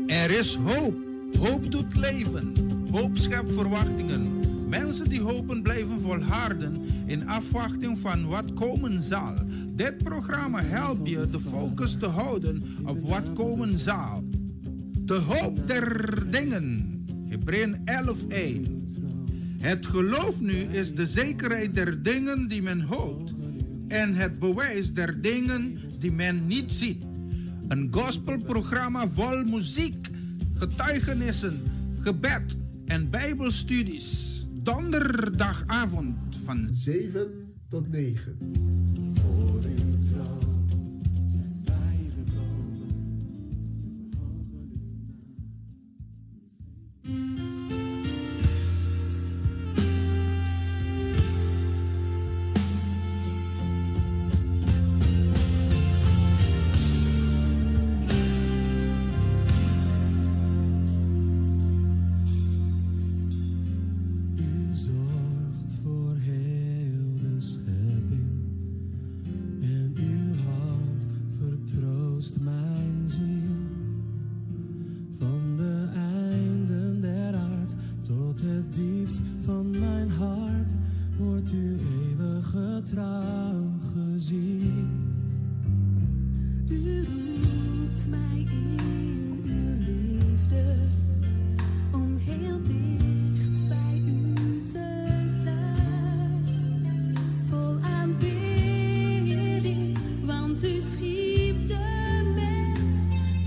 Er is hoop. Hoop doet leven. Hoop schept verwachtingen. Mensen die hopen blijven volharden in afwachting van wat komen zal. Dit programma helpt je de focus te houden op wat komen zal. De hoop der dingen. Hebreeën 11:1. Het geloof nu is de zekerheid der dingen die men hoopt en het bewijs der dingen die men niet ziet. Een gospelprogramma vol muziek, getuigenissen, gebed en bijbelstudies. Donderdagavond van 7 tot 9. Voor uw troon zijn wij gekomen. U zorgt voor heel de schepping en uw hand vertroost mijn ziel. Van de einden der aard tot het diepst van mijn hart wordt uw eeuwige trouw gezien. U roept mij in uw liefde om heel dicht bij u te zijn. Vol aanbidding, want u schiep de mens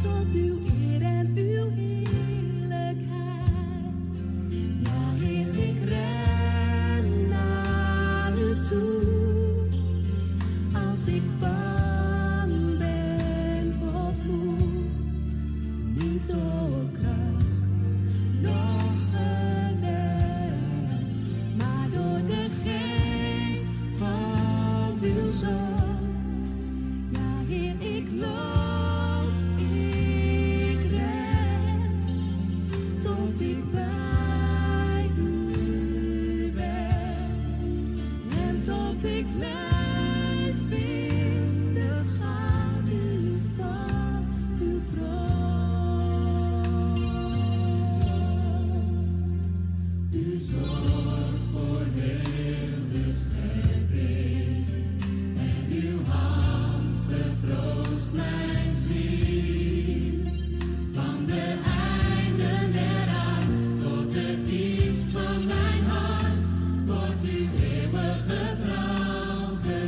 tot uw eer en uw heerlijkheid. Ja, Heer, ik ren naar u toe als ik bang ben of moe. Niet door kracht, noch geweld, maar door de geest van uw Zoon. Ja, Heer, ik loop, ik ren, tot ik bij u ben. En tot ik leef in de schaduw van uw troon. U zorgt voor heel de schepping en uw hand vertroost mijn ziel. Van de einden der aard tot het diepst van mijn hart wordt uw eeuwige trouw gezien.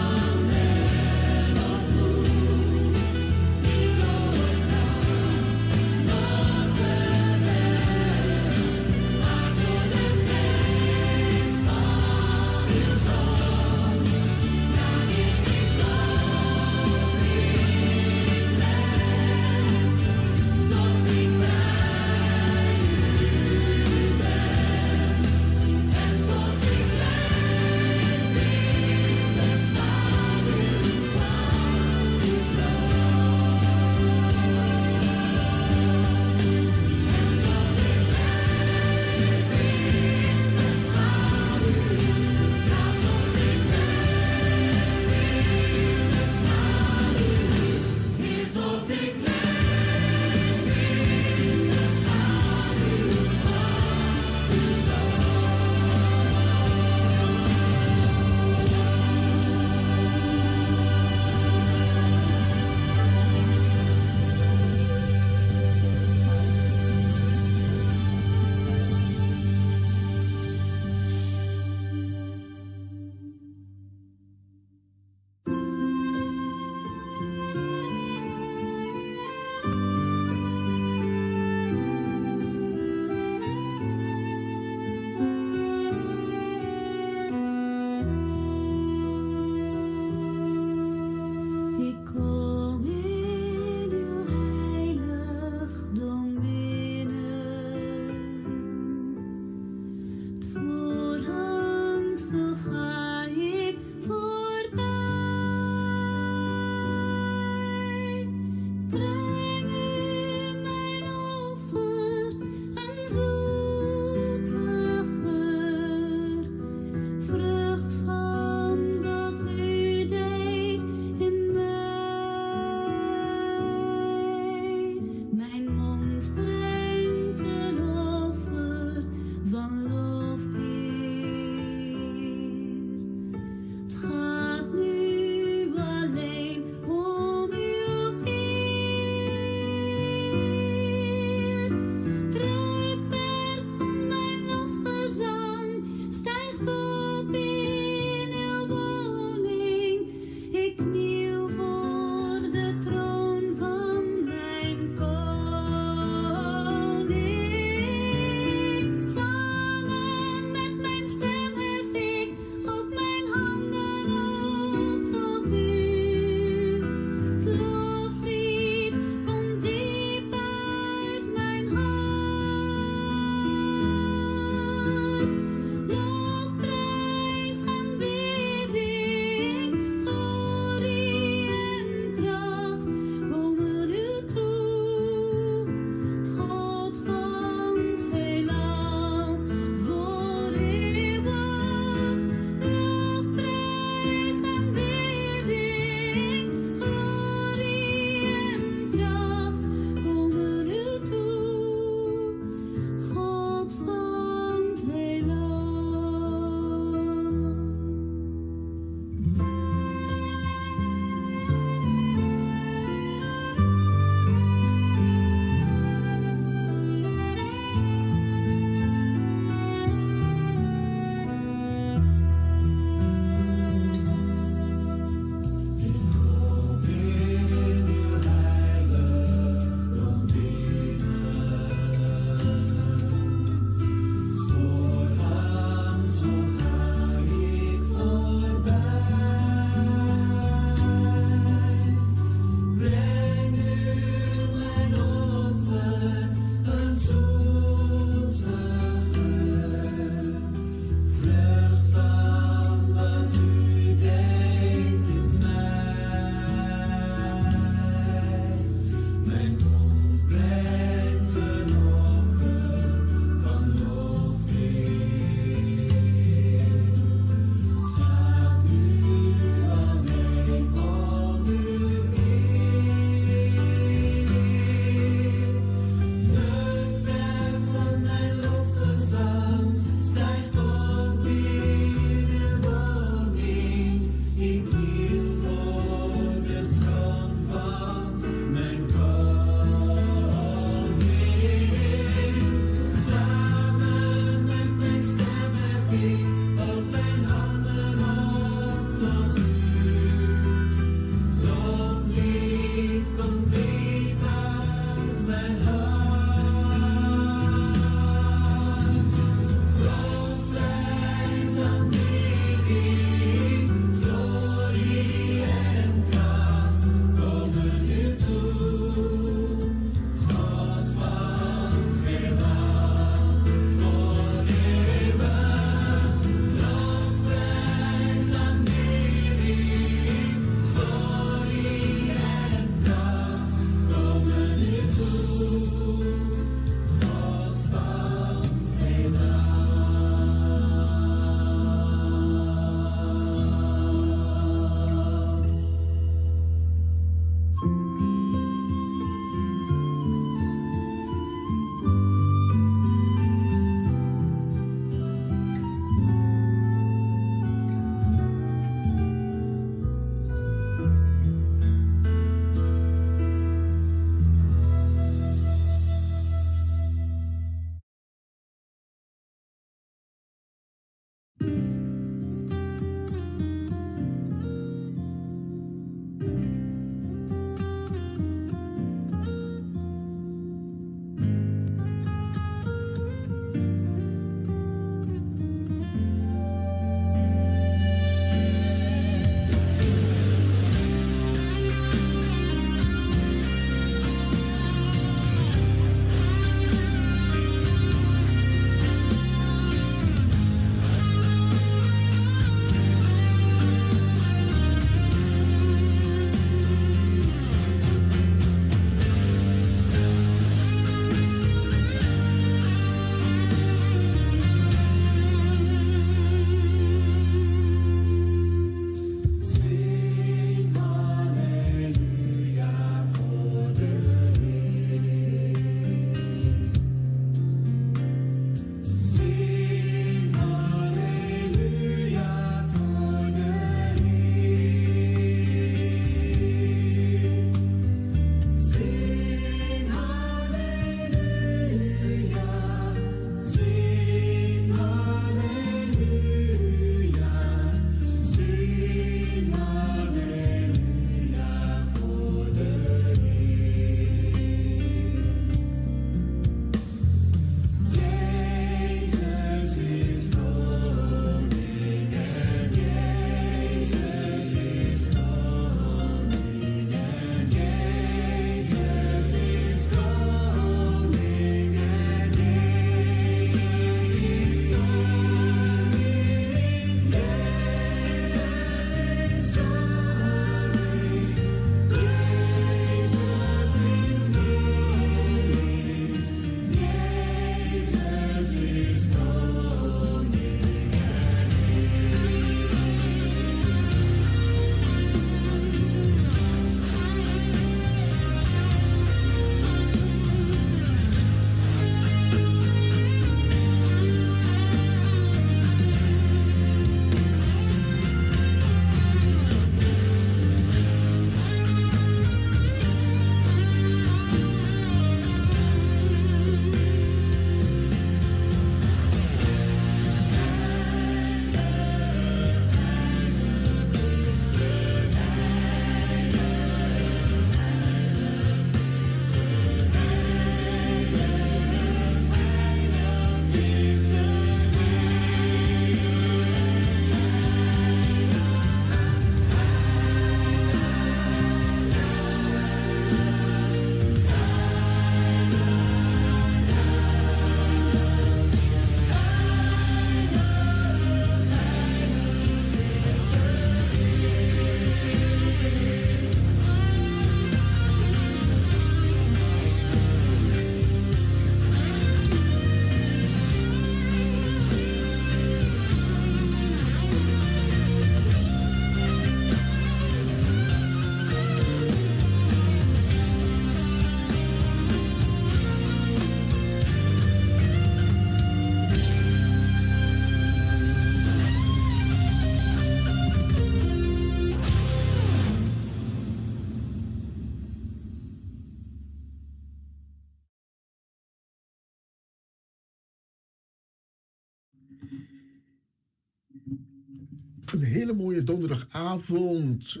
Een hele mooie donderdagavond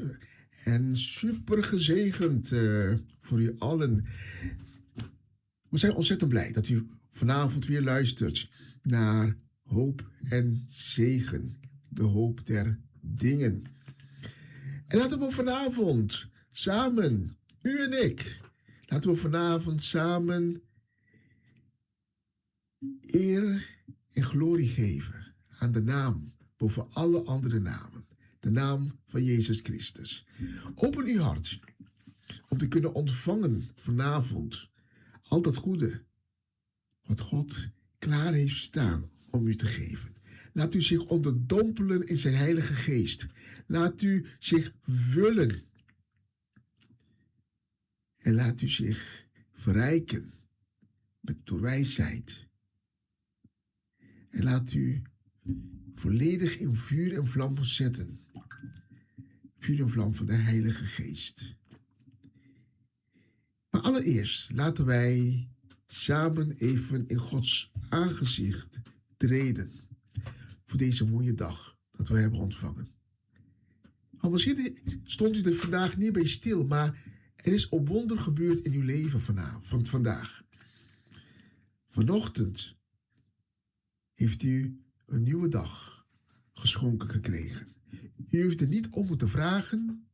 en super gezegend voor u allen. We zijn ontzettend blij dat u vanavond weer luistert naar Hoop en Zegen, de hoop der dingen. En laten we vanavond samen, u en ik, laten we vanavond samen eer en glorie geven aan de naam boven alle andere namen, de naam van Jezus Christus. Open uw hart om te kunnen ontvangen vanavond al dat goede wat God klaar heeft staan om u te geven. Laat u zich onderdompelen in zijn Heilige Geest. Laat u zich vullen. En laat u zich verrijken met wijsheid. En laat u volledig in vuur en vlam verzetten. Vuur en vlam van de Heilige Geest. Maar allereerst laten wij samen even in Gods aangezicht treden. voor deze mooie dag dat we hebben ontvangen. Maar misschien stond u er vandaag niet bij stil, maar er is een wonder gebeurd in uw leven vandaag. Vanochtend heeft u een nieuwe dag geschonken gekregen. U heeft er niet om moeten vragen.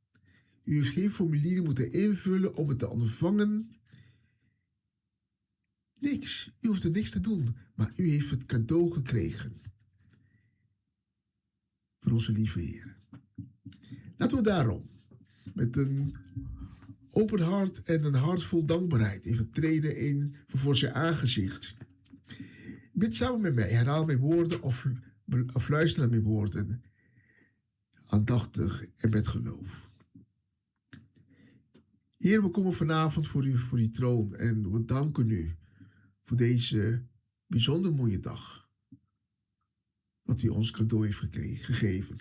U heeft geen formulieren moeten invullen om het te ontvangen. Niks. U hoeft er niks te doen. Maar u heeft het cadeau gekregen. Van onze lieve Heer. Laten we daarom met een open hart en een hart vol dankbaarheid even treden voor zijn aangezicht. Bid samen met mij. Herhaal mijn woorden of luister naar mijn woorden. Aandachtig en met geloof. Heer, we komen vanavond voor uw troon en we danken u voor deze bijzonder mooie dag. Dat u ons cadeau heeft gegeven.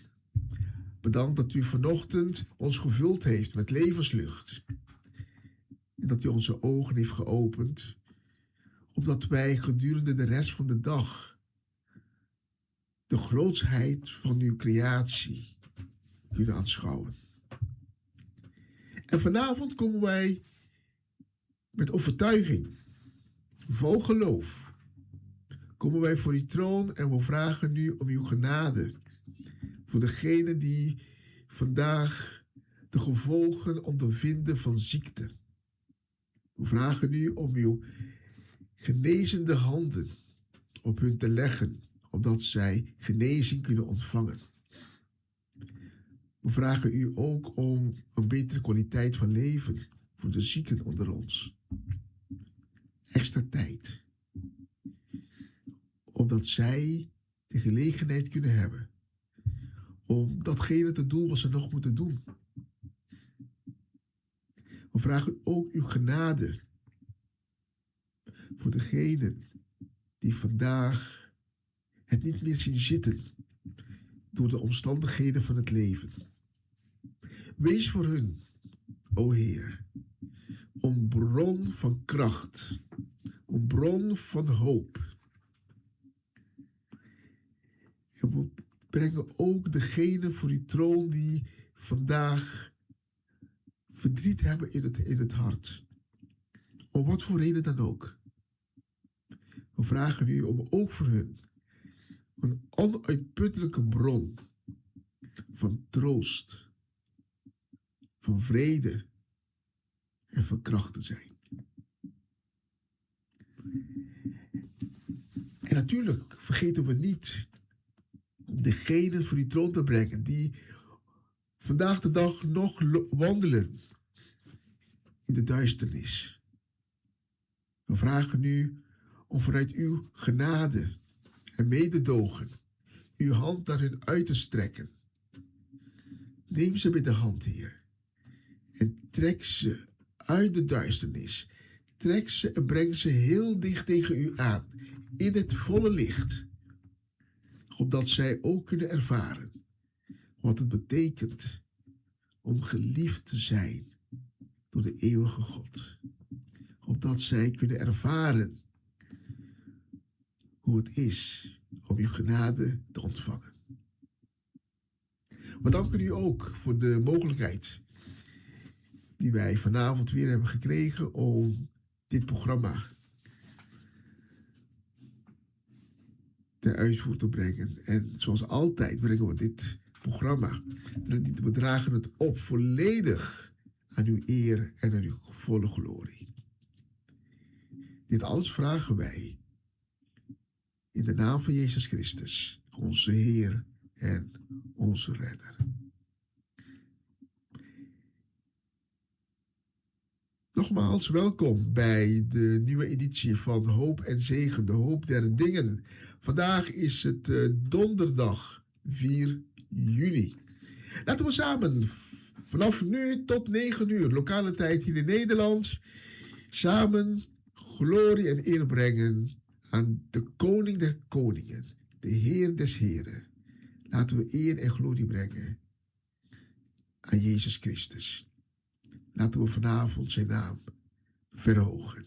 Bedankt dat u vanochtend ons gevuld heeft met levenslucht. En dat u onze ogen heeft geopend. Opdat wij gedurende de rest van de dag de grootsheid van uw creatie kunnen aanschouwen. En vanavond komen wij met overtuiging, vol geloof, komen wij voor uw troon en we vragen u om uw genade voor degenen die vandaag de gevolgen ondervinden van ziekte. We vragen u om uw genezende handen op hun te leggen, opdat zij genezing kunnen ontvangen. We vragen u ook om een betere kwaliteit van leven voor de zieken onder ons. Extra tijd. Opdat zij de gelegenheid kunnen hebben om datgene te doen wat ze nog moeten doen. We vragen ook uw genade voor degenen die vandaag het niet meer zien zitten door de omstandigheden van het leven. Wees voor hun, o Heer, een bron van kracht, een bron van hoop. En we brengen ook degenen voor uw troon die vandaag verdriet hebben in het hart. Om wat voor reden dan ook. We vragen u om ook voor hun een onuitputtelijke bron van troost, van vrede en van kracht te zijn. En natuurlijk vergeten we niet degenen voor uw troon te brengen die vandaag de dag nog wandelen in de duisternis. We vragen u om vanuit uw genade en mededogen uw hand naar hun uit te strekken. Neem ze bij de hand, Heer, en trek ze uit de duisternis. Trek ze en breng ze heel dicht tegen u aan, in het volle licht, opdat zij ook kunnen ervaren wat het betekent om geliefd te zijn door de eeuwige God. Opdat zij kunnen ervaren hoe het is om uw genade te ontvangen. We danken u ook voor de mogelijkheid die wij vanavond weer hebben gekregen om dit programma ter uitvoer te brengen. En zoals altijd brengen we dit programma, we dragen het op volledig aan uw eer en aan uw volle glorie. Dit alles vragen wij in de naam van Jezus Christus, onze Heer en onze Redder. Nogmaals welkom bij de nieuwe editie van Hoop en Zegen, de hoop der dingen. Vandaag is het donderdag 4 juni. Laten we samen vanaf nu tot 9 uur, lokale tijd hier in Nederland, samen glorie en eer brengen aan de Koning der Koningen, de Heer des Heren. Laten we eer en glorie brengen aan Jezus Christus. Laten we vanavond zijn naam verhogen.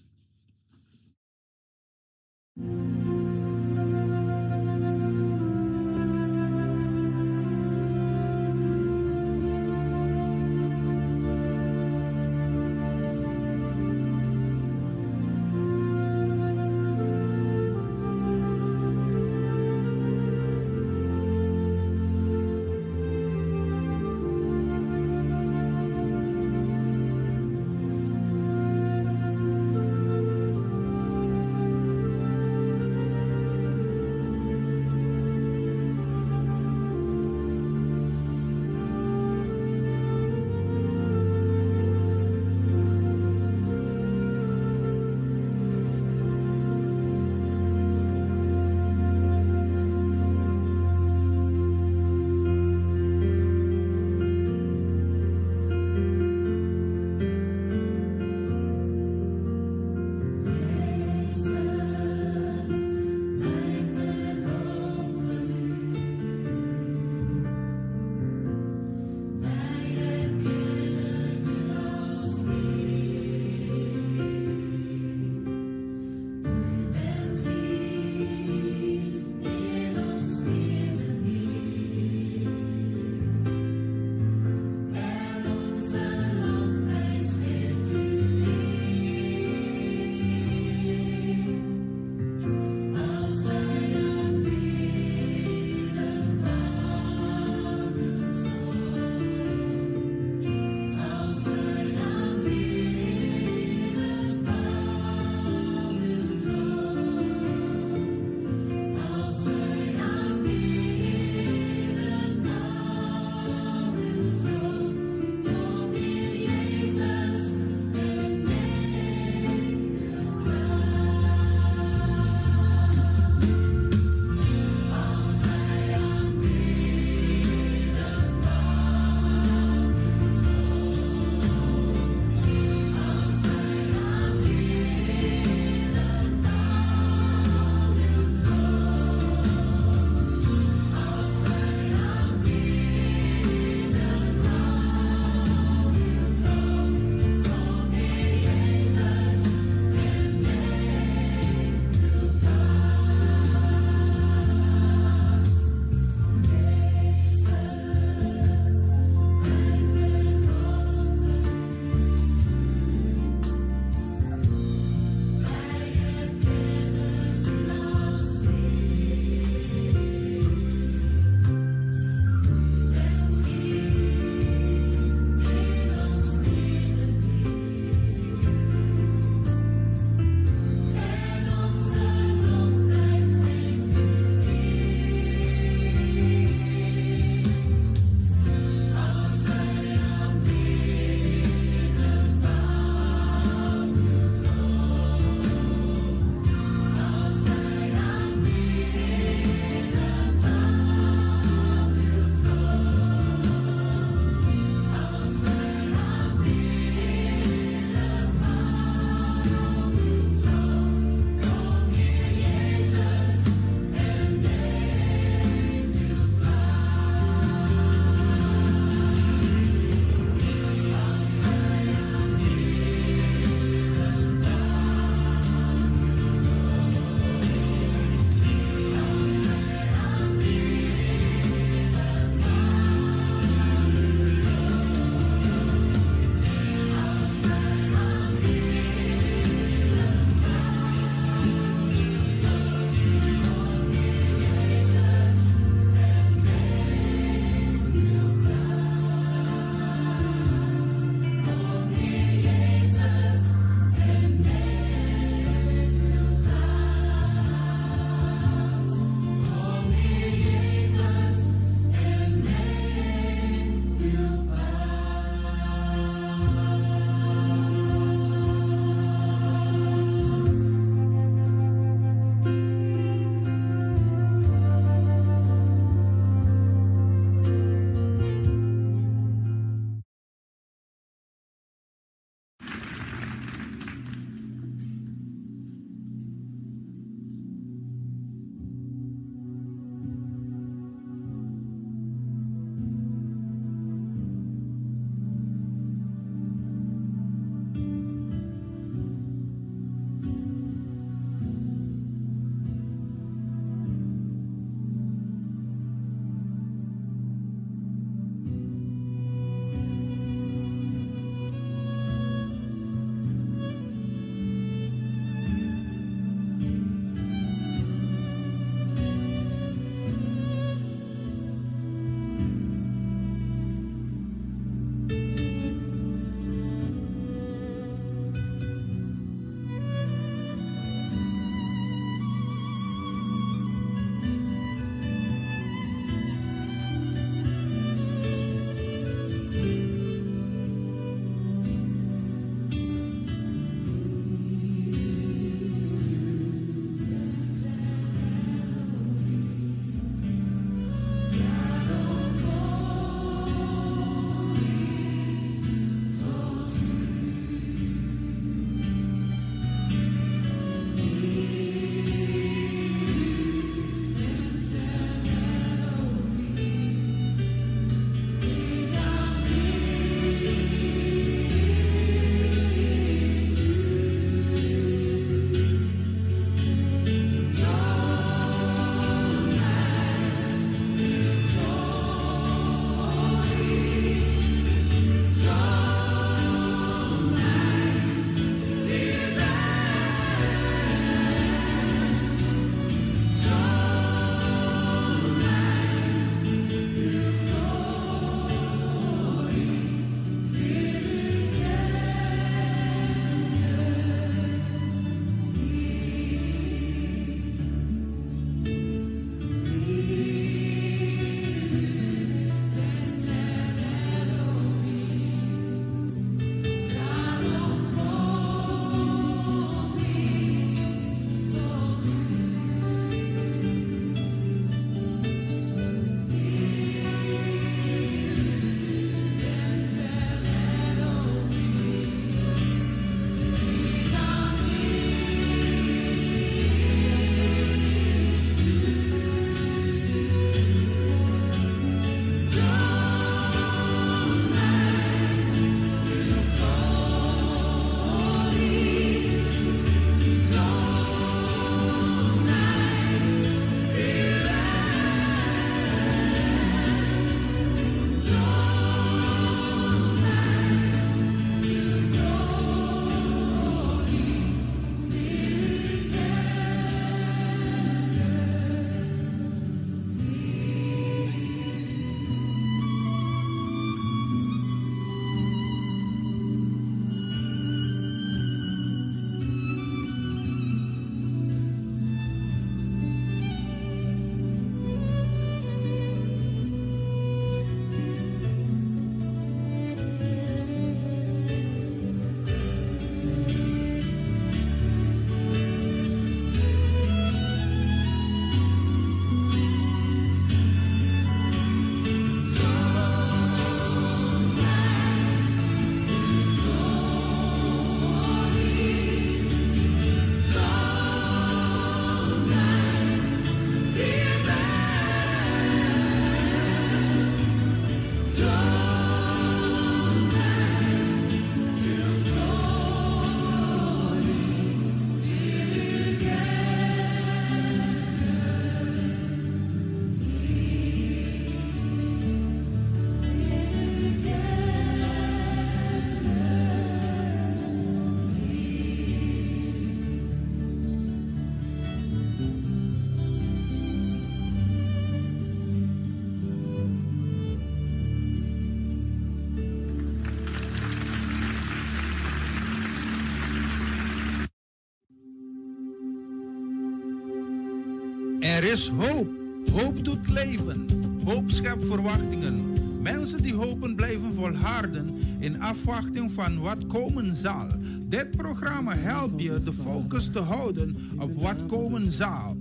Er is hoop. Hoop doet leven. Hoop schept verwachtingen. Mensen die hopen blijven volharden in afwachting van wat komen zal. Dit programma helpt je de focus te houden op wat komen zal.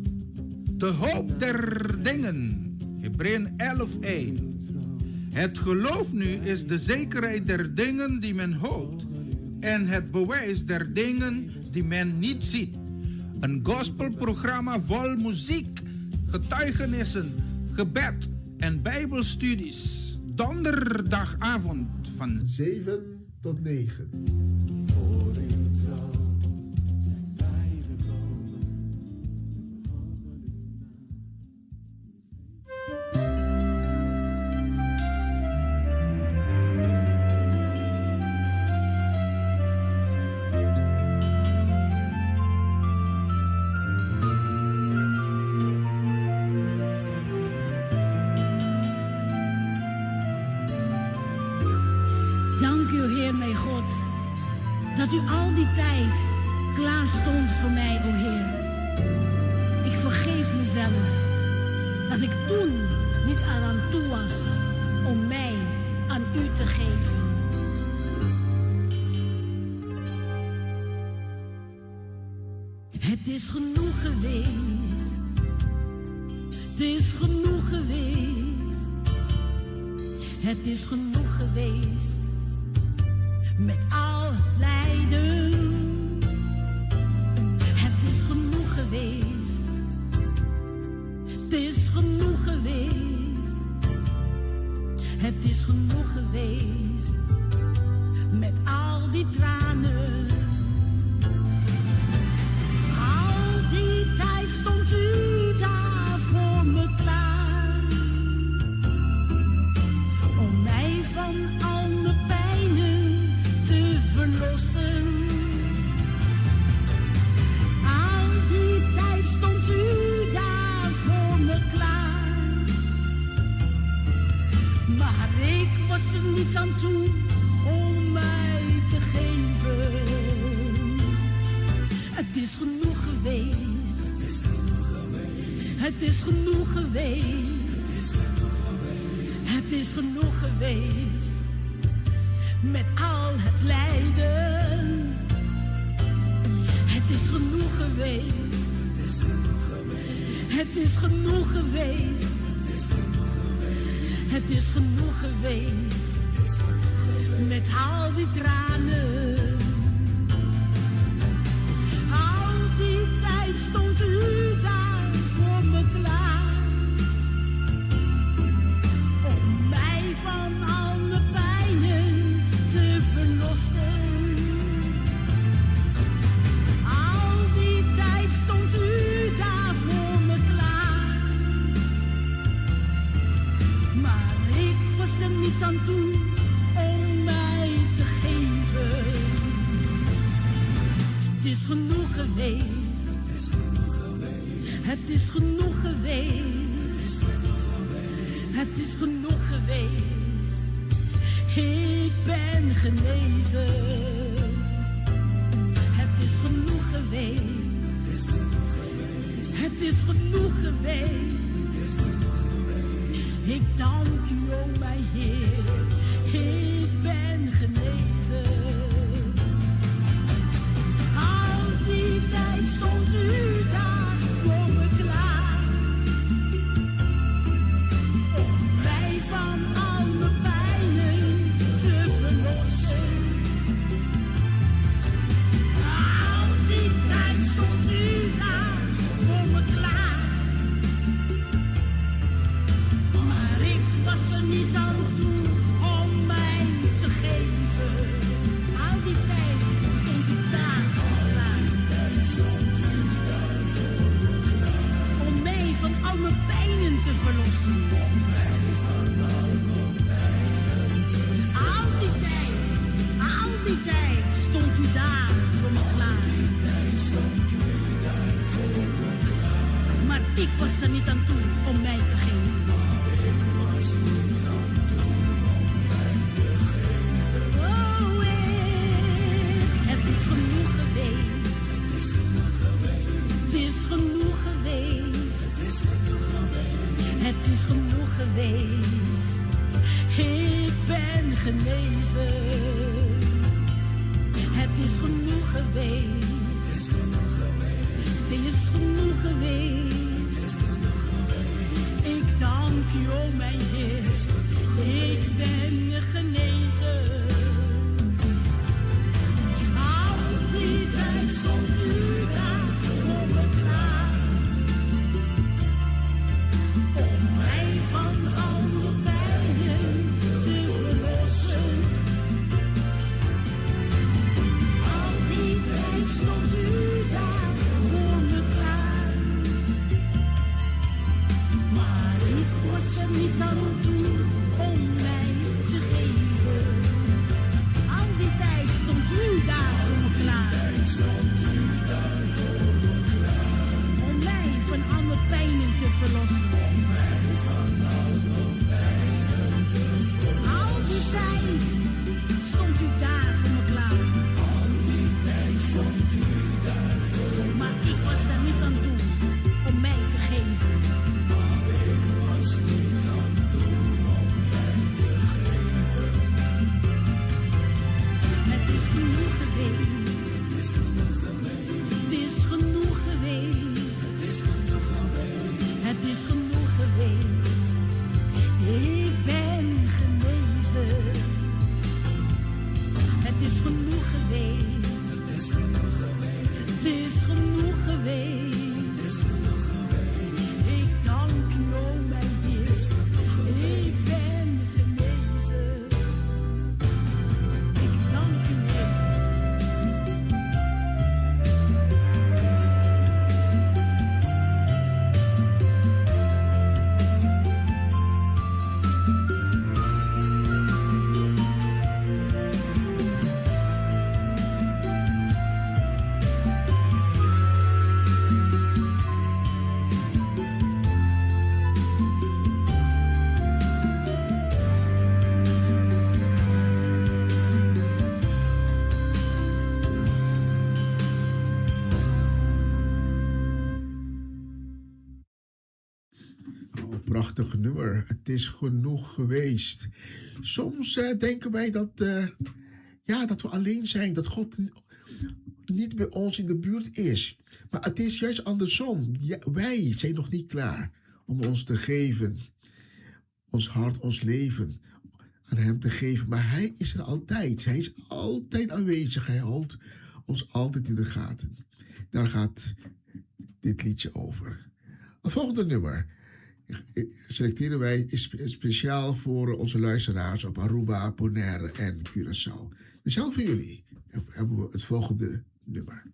De hoop der dingen. Hebreeën 11:1. Het geloof nu is de zekerheid der dingen die men hoopt en het bewijs der dingen die men niet ziet. Een gospelprogramma vol muziek, getuigenissen, gebed en bijbelstudies. Donderdagavond van 7 tot 9. Voor uw troon zijn wij gekomen. Dank u, Heer mijn God, dat u al die tijd klaar stond voor mij, o Heer. Ik vergeef mezelf dat ik toen niet aan toe was om mij aan u te geven. Het is genoeg geweest, het is genoeg geweest, het is genoeg geweest. Met al het lijden, het is genoeg geweest, het is genoeg geweest, het is genoeg geweest, met al die tranen. Al die tijd stond u daar voor me klaar, om mij van al mijn pijnen te verlossen. Al die tijd stond u daar voor me klaar, maar ik was er niet aan toe om mij te geven. Het is genoeg geweest, het is genoeg geweest, het is genoeg geweest. Met al het lijden, het is genoeg geweest, het is genoeg geweest, het is genoeg geweest, met al die tranen. Al die tijd stond u daar voor me klaar, om mij van al mijn pijnen te verlossen. Al die tijd stond u daar voor me klaar, maar ik was er niet aan toe om mij te geven. Het is genoeg geweest, het is genoeg geweest, het is genoeg geweest. Ik ben genezen. Het is genoeg geweest, het is genoeg geweest. Ik dank u, o mijn Heer, ik ben genezen. Al die tijd stond u daar voor me klaar, om mij van al mijn pijnen te verlossen. Al die tijd stond u daar voor me klaar, maar ik was er niet aan toe om mij te geven. Al die tijd stond u daar voor me klaar, om mij van al mijn pijnen te verlossen. Al die tijd stond u daar voor me klaar, maar ik was er niet aan toe om mij te geven. Oh, het is genoeg geweest, het is genoeg geweest, geweest. Ik ben genezen. Het is genoeg geweest. Het is genoeg geweest. Ik dank u, o mijn Heer. Ik ben genezen. Al die tijd stond u daar voor me klaar. Om mij van alle pijnen te verlossen. Al die tijd stond u daar voor me klaar. Maar ik was er niet aan toe om mij te geven. Al die tijd stond u daar voor me klaar. Om mij van alle pijnen te verlossen. Al die tijd stond u daar voor me klaar. Maar ik was er niet aan toe om mij te geven. Het is genoeg geweest. Het is genoeg geweest. Het is genoeg geweest. Ik ben genezen. Het is genoeg geweest. Het is genoeg geweest. Ik dank u, o mijn Heer. Ik ben genezen. Ik dank u, Heer. Oh, prachtig nummer. Het is genoeg geweest. Soms denken wij dat we alleen zijn. Dat God niet bij ons in de buurt is. Maar het is juist andersom. Ja, wij zijn nog niet klaar om ons te geven. Ons hart, ons leven aan hem te geven. Maar hij is er altijd. Hij is altijd aanwezig. Hij houdt ons altijd in de gaten. Daar gaat dit liedje over. Het volgende nummer selecteren wij speciaal voor onze luisteraars op Aruba, Bonaire en Curaçao. Speciaal voor jullie hebben we het volgende nummer.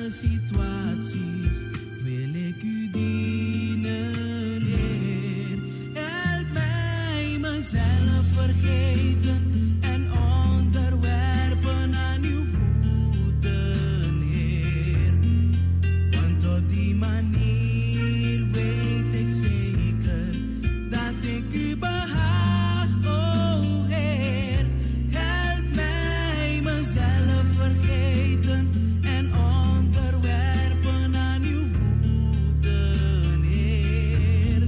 situaties wil ik u dienen, Heer. Help mij mezelf vergeten en onderwerpen aan uw voeten, Heer. Want op die manier weet ik zeker dat ik u behaag, oh Heer. Help mij mezelf vergeten en onderwerpen aan uw voeten, Heer.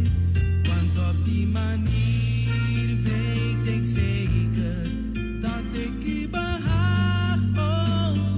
Want op die manier weet ik zeker dat ik u behaag, oh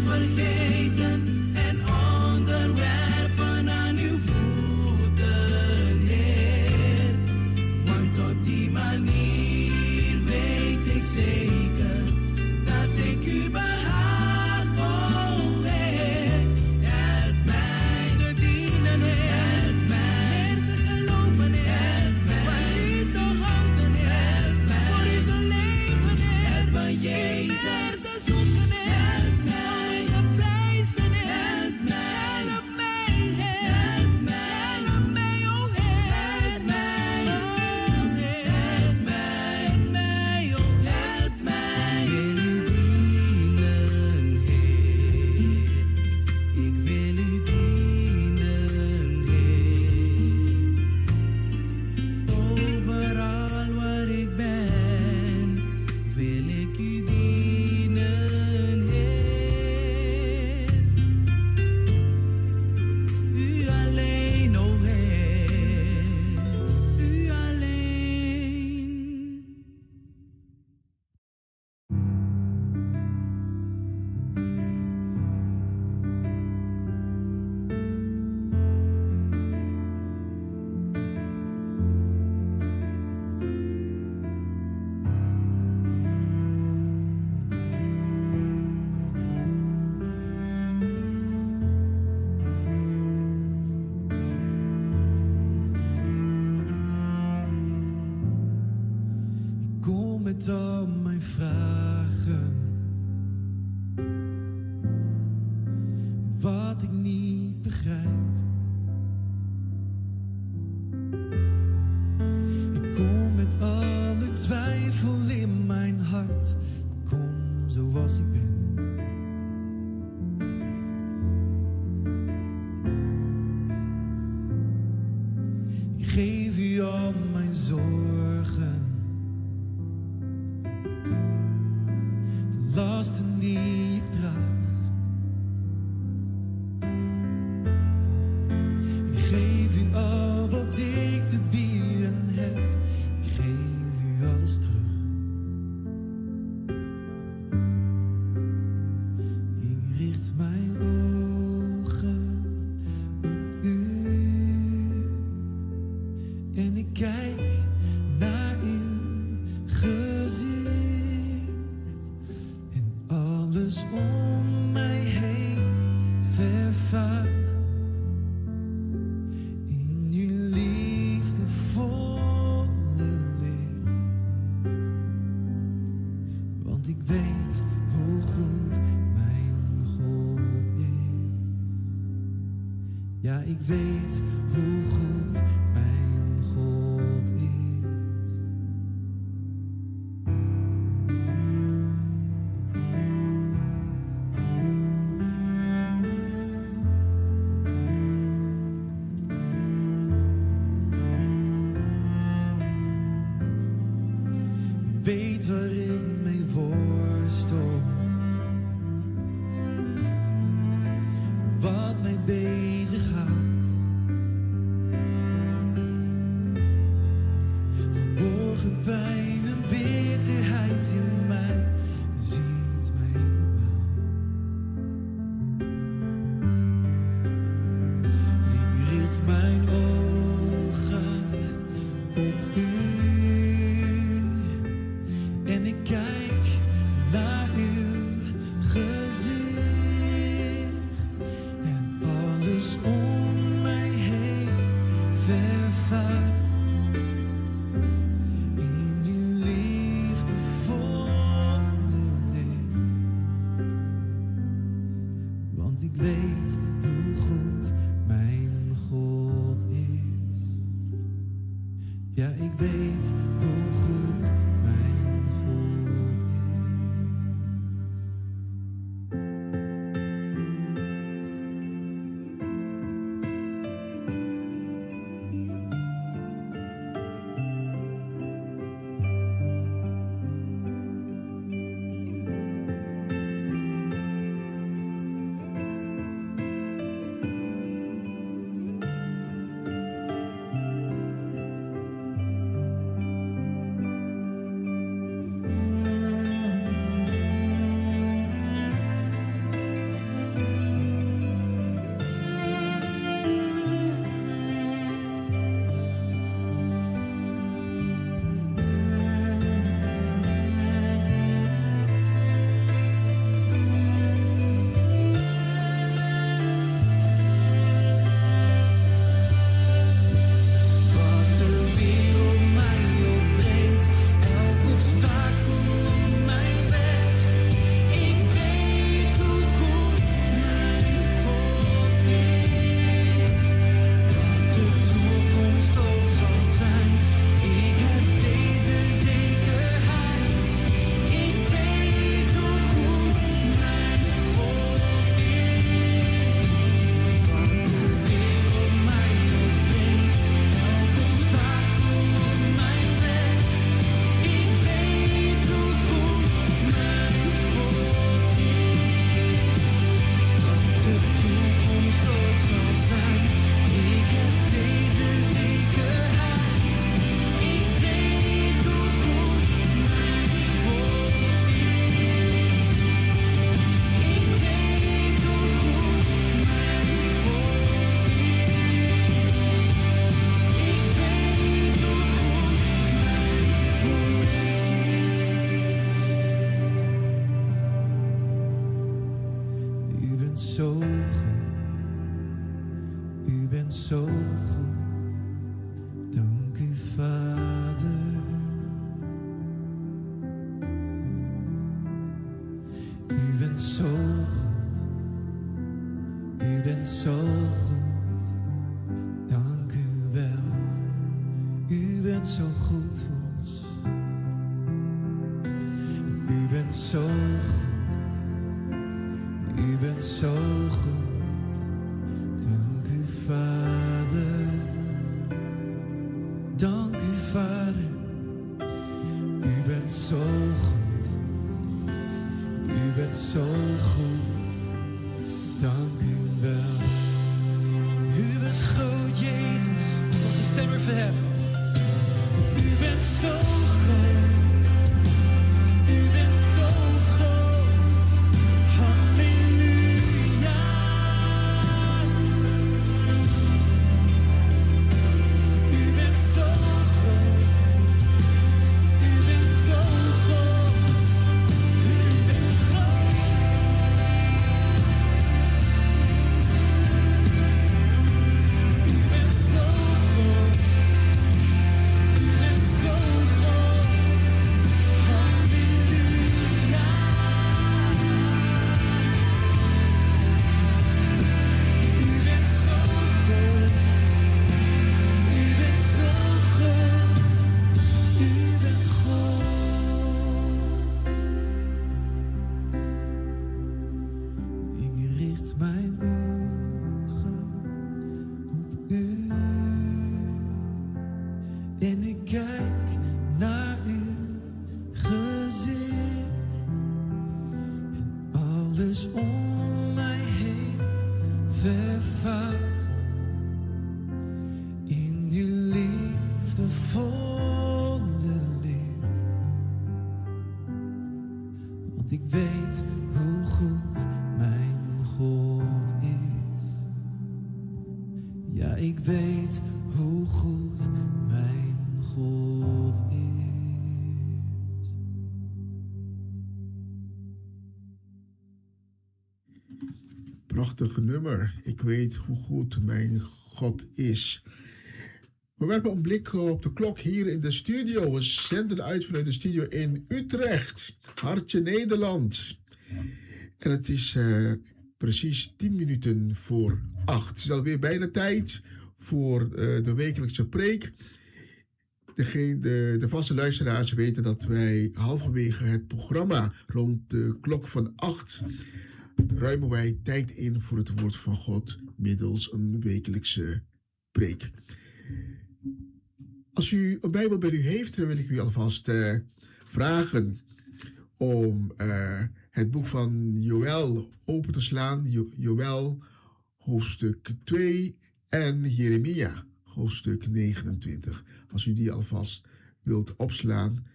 vergeten en onderwerpen aan uw voeten, Heer. Want op die manier weet ik zeker dat ik u behaag, oh Heer. Help mij te dienen, Heer. Help mij meer te geloven, Heer. Help mij van u te houden, Heer. Help mij voor u te leven, Heer. Help mij, Jezus, te zoeken, Heer. Help mij te prijzen, Heer. Help mij, Heer. Help mij, oh Heer. Help mij, oh Heer. Help mij, oh help mij. Ik wil u dienen, Heer. Overal waar ik ben, wil ik u dienen, Heer. U alleen, oh Heer, u alleen. Ik kom met al mijn vragen, met wat ik niet begrijp. Ik kom met alle twijfel in mijn hart. Ik kom zoals ik ben. Ik geef u al mijn zorgen, de lasten die ik draag. Ik geef u al wat ik te bieden heb. Ik geef u alles terug. Ik richt mijn ogen op u en ik kijk naar uw gezicht. En alles om mij heen vervaagt in uw liefdevolle licht. Want ik weet hoe goed mijn God is. Ja, ik weet hoe goed mijn God is. U weet waar ik mee worstel, wat mij bezighoudt. Verborgen pijn en bitterheid in mij, u ziet mij helemaal. Ik richt mijn ogen op u en ik kijk naar uw gezicht. En alles om mij heen vervaagt in uw liefdevolle licht. Want ik weet hoe goed mijn God is. Ja, ik weet hoe goed mijn God is. bent zo goed, u bent zo goed. Dank u, Vader. U bent zo goed, u bent zo goed. Dank u wel, u bent zo goed voor ons. U bent zo goed, u bent zo goed. Dank u, Vader. Dank u, Vader. U bent zo goed, u bent zo goed. Dank u wel. U bent groot, Jezus. Dat onze stem weer verheffen. U bent zo groot. U bent zo groot. Halleluja. U bent zo groot. U bent zo groot. U bent groot. U bent zo groot. U bent zo groot. Halleluja. U bent zo groot. U bent zo groot. U bent groot. Ik richt mijn ogen op u en ik kijk naar uw gezicht en alles om mij heen vervaagt in uw liefdevolle licht. Want ik weet hoe goed mijn God is. Ja, ik weet hoe goed mijn God is. Prachtig nummer. Ik weet hoe goed mijn God is. We werpen een blik op de klok hier in de studio. We zenden uit vanuit de studio in Utrecht. Hartje Nederland. En het is precies 10 minuten voor 8. Het is alweer bijna tijd voor de wekelijkse preek. De vaste luisteraars weten dat wij halverwege het programma rond de klok van 8 ruimen wij tijd in voor het woord van God middels een wekelijkse preek. Als u een Bijbel bij u heeft, dan wil ik u alvast vragen om het boek van Joël open te slaan. Joël hoofdstuk 2 en Jeremia hoofdstuk 29. Als u die alvast wilt opslaan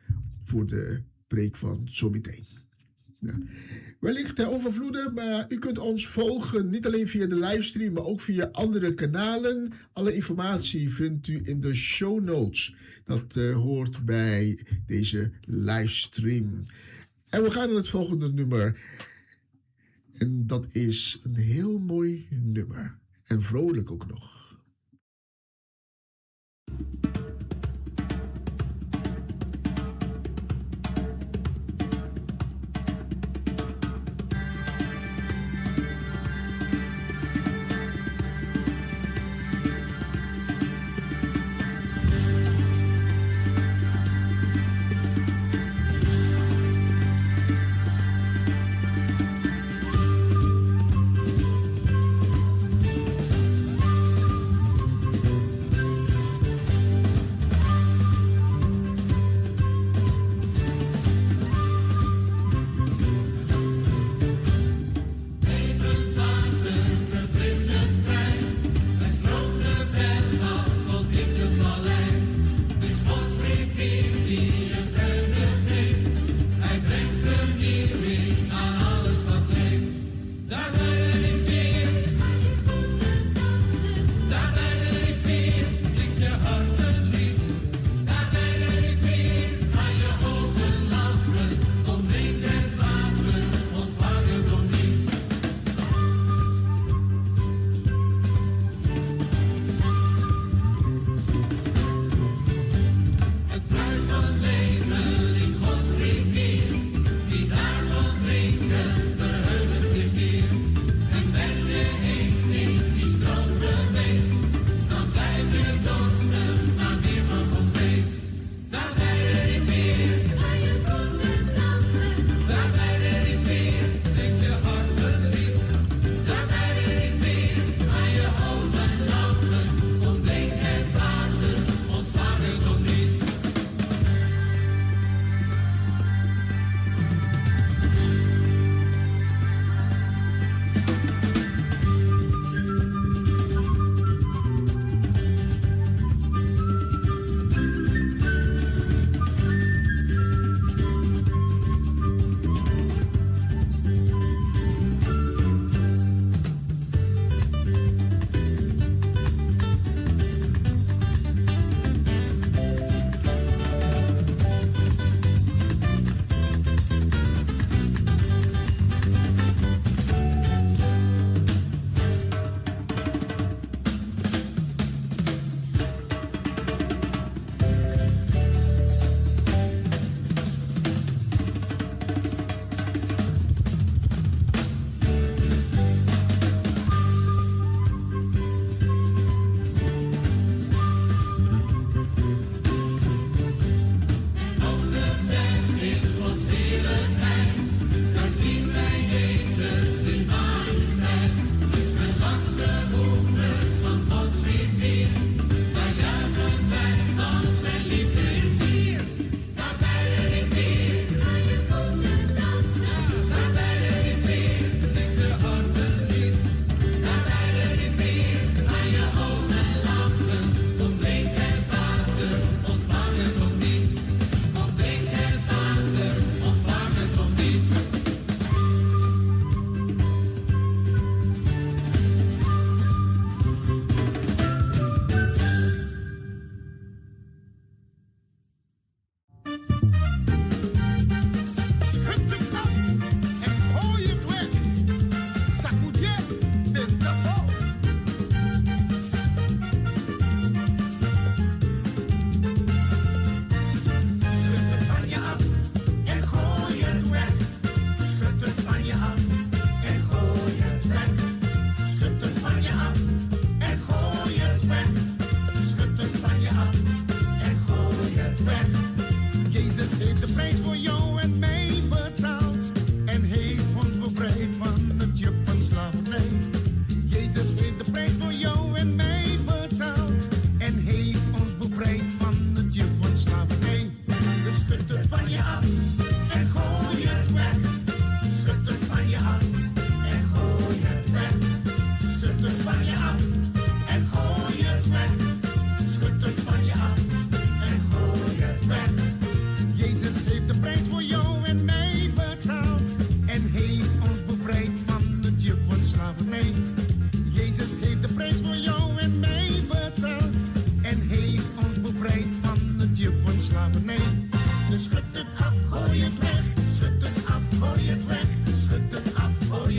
voor de preek van zometeen. Ja. Wellicht ter overvloede, maar u kunt ons volgen, niet alleen via de livestream, maar ook via andere kanalen. Alle informatie vindt u in de show notes. Dat hoort bij deze livestream. En we gaan naar het volgende nummer. En dat is een heel mooi nummer. En vrolijk ook nog.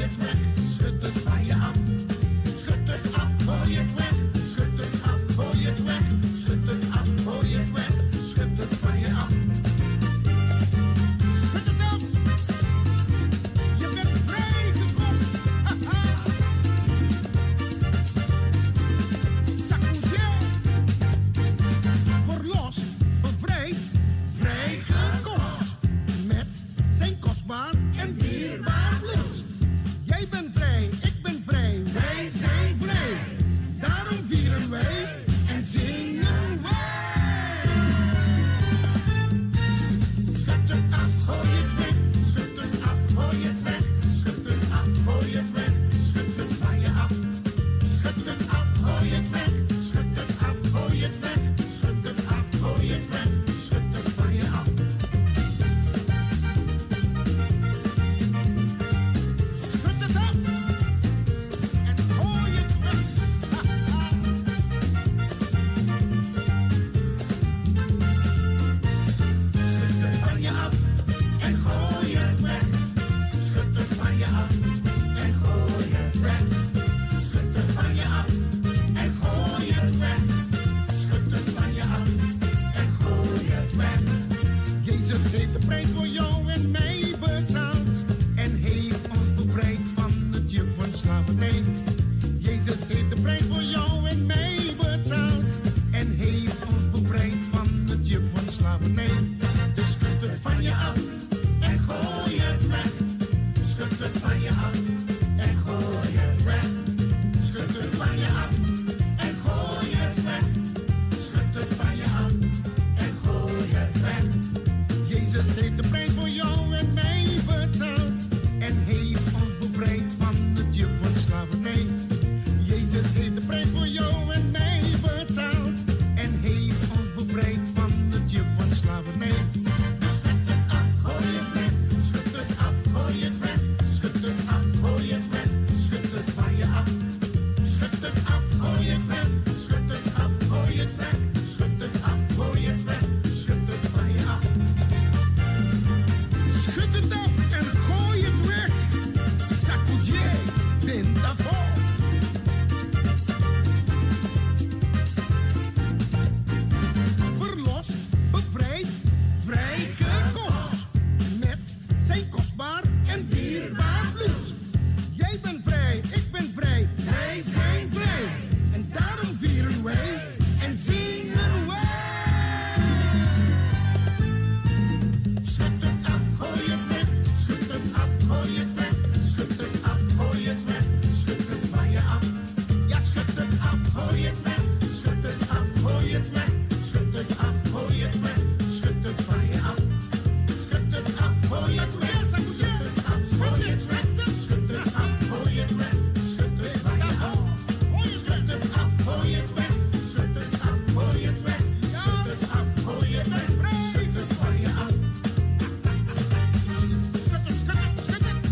het weg, schud het van je af. Schud het af, gooi het weg. Schud het af, gooi het weg. Schud het af, gooi het weg. Schud het van je af. Schud het af. Je bent vrijgekomen. Haha. Sacudier. Verlost, bevrijd, vrijgekocht. Met zijn kostbaar en dierbaar bloed. Jij bent vrij, ik ben vrij, wij zijn vrij. Daarom vieren wij en zingen wij. Schud het af, gooi het weg. Schud het af, gooi het weg. Schud het af, gooi het weg. Schud het van je af. Schud het af, gooi het weg. Schud het af, gooi het weg. Schud het af, gooi het weg. Schud het van je af. Schud het af en gooi het weg. Schud het van je af en gooi het weg. Schud het van je af en gooi het weg. Schud het van je af en gooi het weg. Schud het van je af en gooi het weg. Jezus heeft de prijs voor jou en mij betaald en heeft ons bevrijd van het juk van slavernij. Jezus heeft de prijs voor jou en mij betaald en heeft ons bevrijd van het juk van slavernij. Dus schud het van je af en gooi het weg. Schud het van je af en gooi het weg. Schud het van je af en gooi het weg. Schud het van je af en gooi het weg. Jezus heeft de prijs voor jou en mij betaald en heeft ons bevrijd van het juk van slavernij. Jezus heeft de prijs voor jou en mij betaald en heeft ons bevrijd van het juk van slavernij. Dus schud het af, gooi het weg. Schud het af, gooi het weg. Schud het af, gooi het weg. Schud het van je af. Schud het af, gooi het weg. Schud het af, gooi het weg. Schud het af, gooi het weg. Schud het van je af. Schud het af en gooi het weg. Sacudier, Pintafo. Verlost, bevrijd, vrijgekocht. Met zijn kostbaar en dierbaar bloed. Jij bent vrij, ik ben vrij, wij zijn vrij. En daarom vieren wij en zingen wij. Schud het af, gooi het weg. Schud het af, gooi het weg. Schud het af, gooi het weg. Schud het van je af. Ja, schud het af, gooi het weg. Schud het af, gooi het weg. Schud het af, gooi het weg. Schud het van je af. Schud het af, gooi het weg. Schud het af, gooi het weg. Schud het af, gooi het weg. Schud het van je af. Schud het af, gooi het weg. Schud het af, gooi het weg. Schud het af, gooi het weg. Schud het van je af. Schud het, schud het, schud het.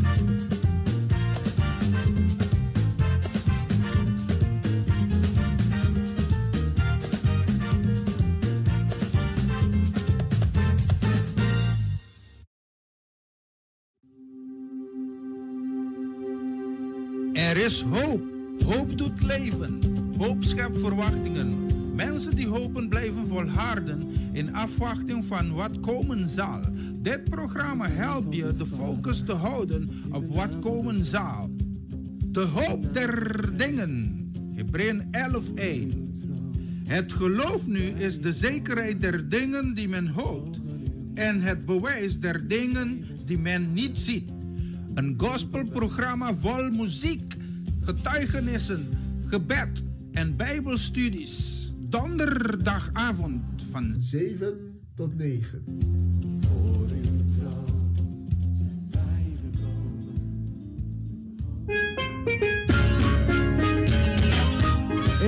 Er is hoop. Hoop doet leven. Hoop schept verwachtingen. Mensen die hopen blijven volharden in afwachting van wat komen zal. Dit programma helpt je de focus te houden op wat komen zal. De hoop der dingen. Hebreeën 11:1. Het geloof nu is de zekerheid der dingen die men hoopt en het bewijs der dingen die men niet ziet. Een gospelprogramma vol muziek, getuigenissen, gebed en bijbelstudies. Donderdagavond van 7 tot 9. Voor uw trouw zijn wij gekomen.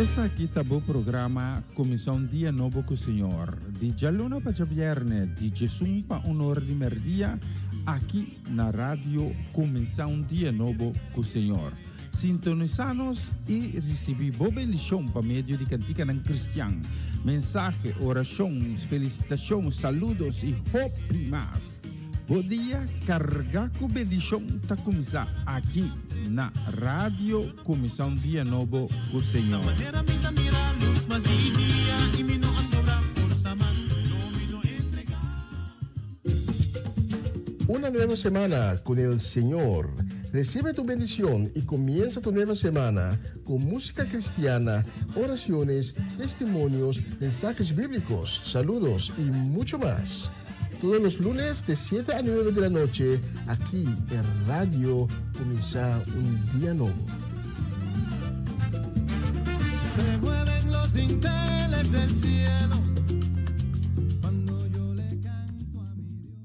Essa aqui tá o programa Comissão Dia Novo com o Senhor. Di Jaluna pa Javierne, di Jesum pa Honor di Merdia, aqui na rádio Comissão Dia Novo com o Senhor. Sintonizanos e recebi boa bendição para meio de cantiga ng Cristian. Mensagem, orações, felicitações, saludos e hope primas. Bom dia, cargaco bedishon ta kumisa aqui na Radio Comissão Dia Novo com o Senhor. Una nueva semana con el Señor. Recibe tu bendición y comienza tu nueva semana con música cristiana, oraciones, testimonios, mensajes bíblicos, saludos y mucho más. Todos los lunes de 7 a 9 de la noche, aquí en Radio Comienza un Día Nuevo. Se mueven los dinteles del cielo cuando yo le canto a mi Dios.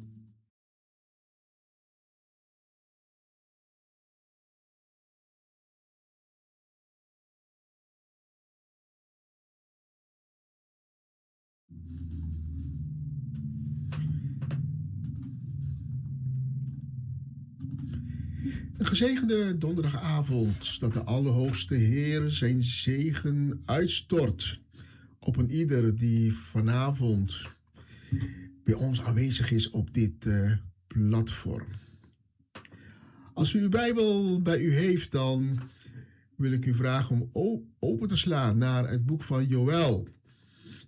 Een gezegende donderdagavond dat de Allerhoogste Heer zijn zegen uitstort op een ieder die vanavond bij ons aanwezig is op dit platform. Als u uw Bijbel bij u heeft, dan wil ik u vragen om open te slaan naar het boek van Joël.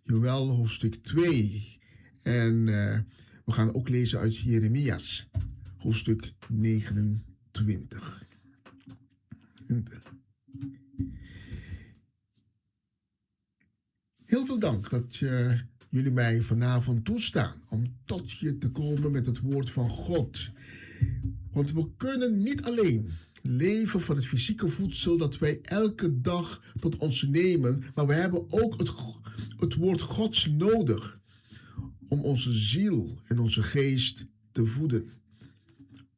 Joël hoofdstuk 2. En we gaan ook lezen uit Jeremias, hoofdstuk 29. Heel veel dank dat jullie mij vanavond toestaan om tot je te komen met het woord van God. Want we kunnen niet alleen leven van het fysieke voedsel dat wij elke dag tot ons nemen, maar we hebben ook het woord Gods nodig om onze ziel en onze geest te voeden.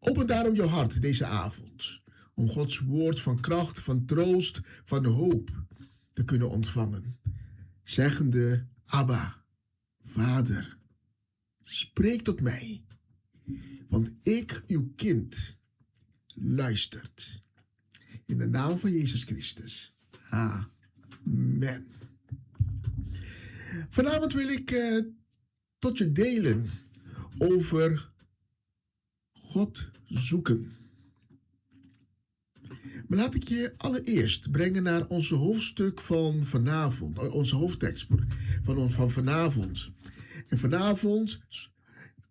Open daarom jouw hart deze avond, om Gods woord van kracht, van troost, van hoop te kunnen ontvangen. Zeggende, Abba, Vader, spreek tot mij, want ik, uw kind, luistert. In de naam van Jezus Christus. Amen. Vanavond wil ik tot je delen over God zoeken. Maar laat ik je allereerst brengen naar onze hoofdstuk van vanavond, onze hoofdtekst van vanavond. En vanavond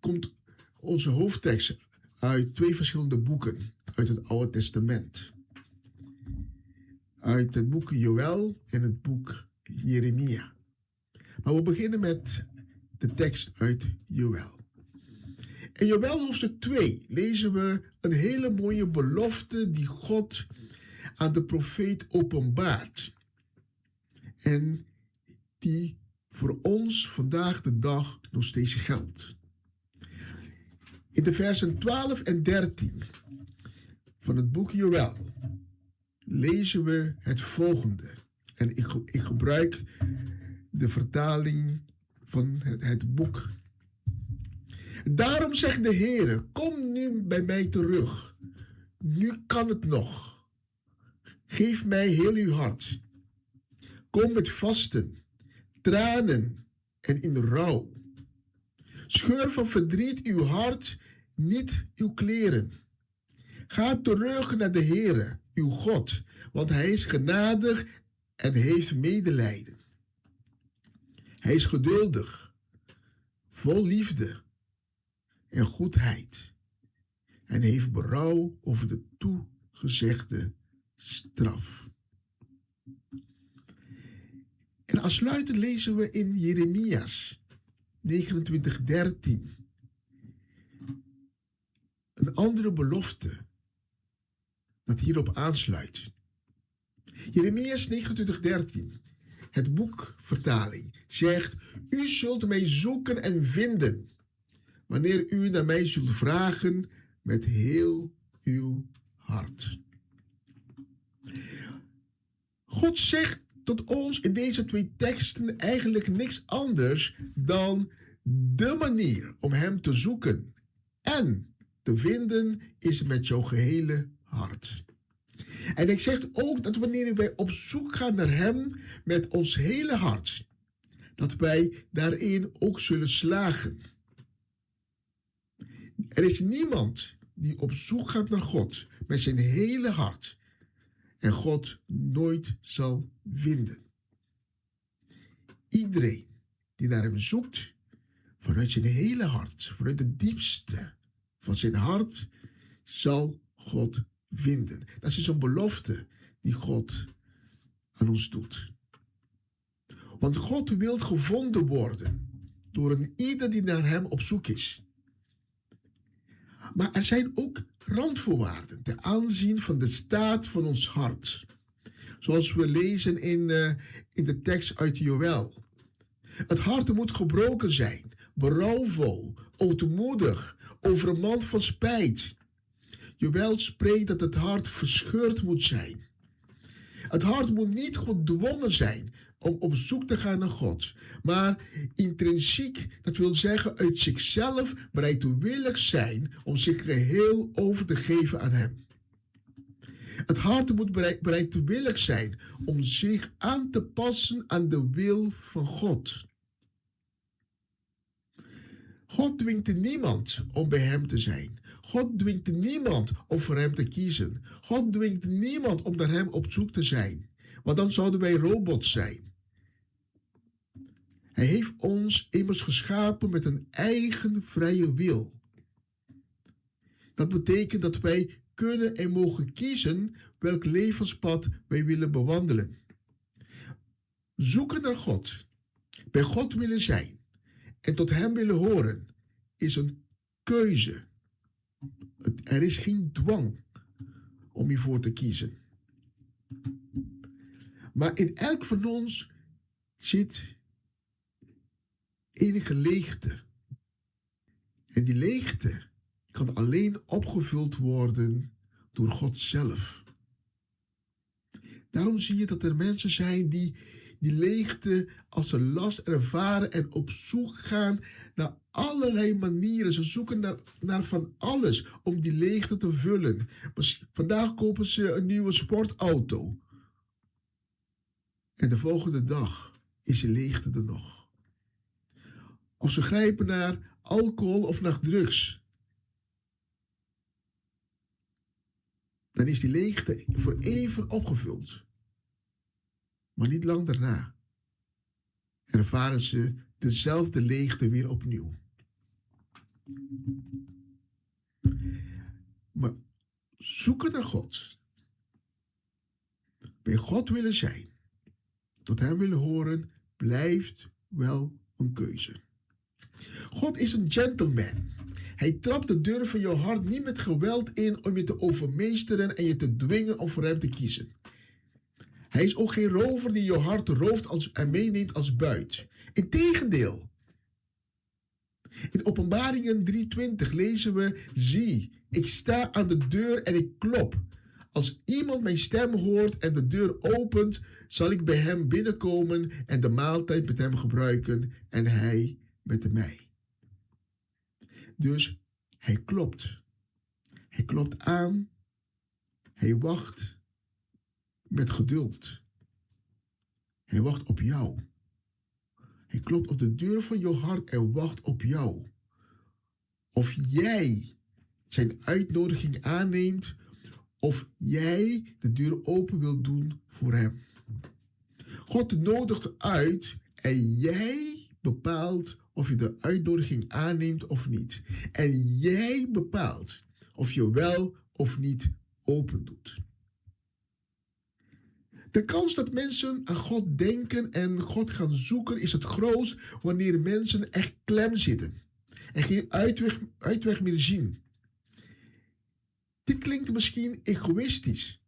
komt onze hoofdtekst uit 2 verschillende boeken uit het Oude Testament. Uit het boek Joël en het boek Jeremia. Maar we beginnen met de tekst uit Joël. In Joël hoofdstuk 2 lezen we een hele mooie belofte die God aan de profeet openbaart. En die voor ons vandaag de dag nog steeds geldt. In de versen 12 en 13 van het boek Joël lezen we het volgende. En ik gebruik de vertaling van het boek. Daarom zegt de Heere, kom nu bij mij terug. Nu kan het nog. Geef mij heel uw hart. Kom met vasten, tranen en in rouw. Scheur van verdriet uw hart, niet uw kleren. Ga terug naar de Heere, uw God, want hij is genadig en heeft medelijden. Hij is geduldig, vol liefde en goedheid en heeft berouw over de toegezegde straf. En aansluitend lezen we in Jeremias 29:13 een andere belofte dat hierop aansluit. Jeremias 29:13, het boekvertaling, zegt: U zult mij zoeken en vinden, wanneer u naar mij zult vragen met heel uw hart. God zegt tot ons in deze 2 teksten eigenlijk niks anders dan de manier om hem te zoeken en te vinden is met jouw gehele hart. En ik zeg ook dat wanneer wij op zoek gaan naar hem met ons hele hart, dat wij daarin ook zullen slagen. Er is niemand die op zoek gaat naar God met zijn hele hart en God nooit zal vinden. Iedereen die naar hem zoekt vanuit zijn hele hart, vanuit het diepste van zijn hart, zal God vinden. Dat is een belofte die God aan ons doet. Want God wil gevonden worden door een ieder die naar hem op zoek is. Maar er zijn ook randvoorwaarden ten aanzien van de staat van ons hart. Zoals we lezen in de tekst uit Joël. Het hart moet gebroken zijn, berouwvol, ootmoedig, overmand van spijt. Joël spreekt dat het hart verscheurd moet zijn. Het hart moet niet gedwongen zijn om op zoek te gaan naar God, maar intrinsiek, dat wil zeggen uit zichzelf bereidwillig zijn om zich geheel over te geven aan hem. Het hart moet bereidwillig zijn om zich aan te passen aan de wil van God. God dwingt niemand om bij hem te zijn. God dwingt niemand om voor hem te kiezen. God dwingt niemand om naar hem op zoek te zijn. Want dan zouden wij robots zijn. Hij heeft ons immers geschapen met een eigen vrije wil. Dat betekent dat wij kunnen en mogen kiezen welk levenspad wij willen bewandelen. Zoeken naar God, bij God willen zijn en tot hem willen horen, is een keuze. Er is geen dwang om hiervoor te kiezen. Maar in elk van ons zit enige leegte. En die leegte kan alleen opgevuld worden door God zelf. Daarom zie je dat er mensen zijn die leegte als een last ervaren en op zoek gaan naar allerlei manieren. Ze zoeken naar van alles om die leegte te vullen. Vandaag kopen ze een nieuwe sportauto. En de volgende dag is de leegte er nog. Of ze grijpen naar alcohol of naar drugs. Dan is die leegte voor even opgevuld. Maar niet lang daarna ervaren ze dezelfde leegte weer opnieuw. Maar zoeken naar God, bij God willen zijn, tot hem willen horen, blijft wel een keuze. God is een gentleman. Hij trapt de deur van jouw hart niet met geweld in om je te overmeesteren en je te dwingen om voor hem te kiezen. Hij is ook geen rover die je hart rooft en meeneemt als buit. Integendeel. In Openbaringen 3:20 lezen we: zie, ik sta aan de deur en ik klop. Als iemand mijn stem hoort en de deur opent, zal ik bij hem binnenkomen en de maaltijd met hem gebruiken en hij met mij. Dus hij klopt. Hij klopt aan. Hij wacht met geduld. Hij wacht op jou. Hij klopt op de deur van jouw hart en wacht op jou. Of jij zijn uitnodiging aanneemt, of jij de deur open wilt doen voor hem. God nodigt uit en jij bepaalt of je de uitnodiging aanneemt of niet. En jij bepaalt of je wel of niet open doet. De kans dat mensen aan God denken en God gaan zoeken is het grootst wanneer mensen echt klem zitten en geen uitweg meer zien. Dit klinkt misschien egoïstisch.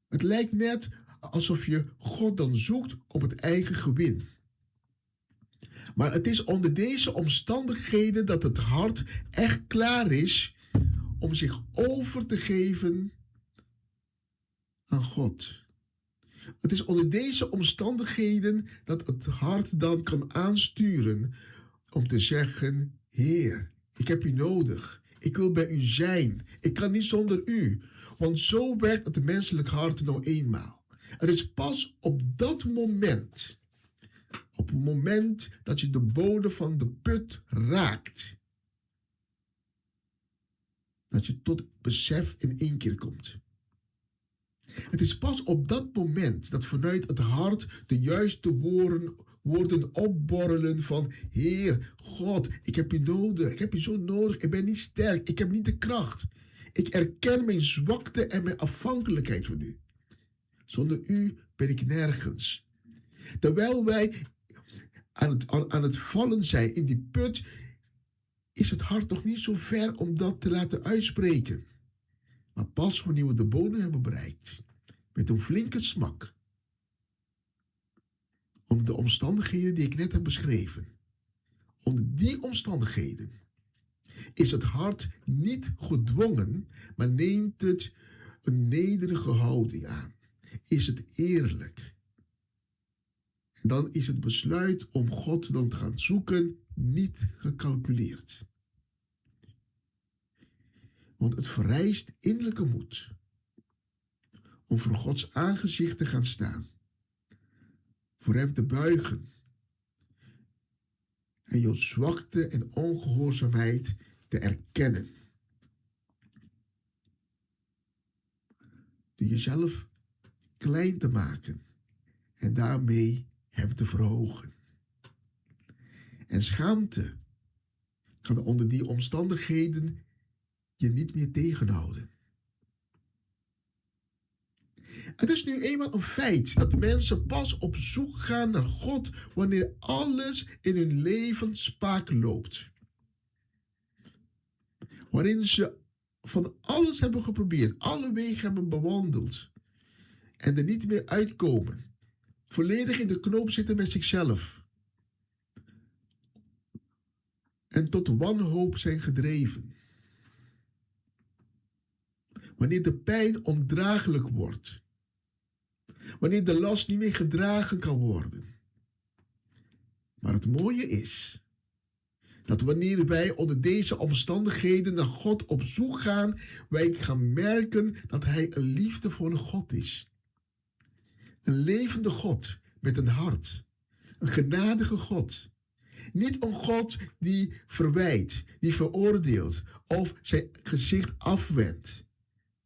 Het lijkt net alsof je God dan zoekt op het eigen gewin. Maar het is onder deze omstandigheden dat het hart echt klaar is om zich over te geven aan God. Het is onder deze omstandigheden dat het hart dan kan aansturen om te zeggen: Heer, ik heb u nodig. Ik wil bij u zijn. Ik kan niet zonder u. Want zo werkt het menselijk hart nou eenmaal. Het is pas op dat moment Op het moment dat je de bodem van de put raakt, dat je tot besef in één keer komt. Het is pas op dat moment dat vanuit het hart de juiste woorden opborrelen van: Heer, God, ik heb u nodig, ik heb u zo nodig, ik ben niet sterk, ik heb niet de kracht. Ik erken mijn zwakte en mijn afhankelijkheid van u. Zonder u ben ik nergens. Terwijl wij aan het vallen zijn in die put, is het hart nog niet zo ver om dat te laten uitspreken. Maar pas wanneer we de bodem hebben bereikt, met een flinke smak, onder de omstandigheden die ik net heb beschreven, onder die omstandigheden, is het hart niet gedwongen, maar neemt het een nederige houding aan. Is het eerlijk. En dan is het besluit om God dan te gaan zoeken niet gecalculeerd. Want het vereist innerlijke moed om voor Gods aangezicht te gaan staan, voor hem te buigen en jouw zwakte en ongehoorzaamheid te erkennen. Door jezelf klein te maken en daarmee hem te verhogen. En schaamte kan onder die omstandigheden je niet meer tegenhouden. Het is nu eenmaal een feit dat mensen pas op zoek gaan naar God wanneer alles in hun leven spaak loopt. Waarin ze van alles hebben geprobeerd, alle wegen hebben bewandeld en er niet meer uitkomen. Volledig in de knoop zitten met zichzelf. En tot wanhoop zijn gedreven. Wanneer de pijn ondraaglijk wordt. Wanneer de last niet meer gedragen kan worden. Maar het mooie is dat wanneer wij onder deze omstandigheden naar God op zoek gaan, wij gaan merken dat Hij een liefdevolle God is. Een levende God met een hart. Een genadige God. Niet een God die verwijt, die veroordeelt of zijn gezicht afwendt.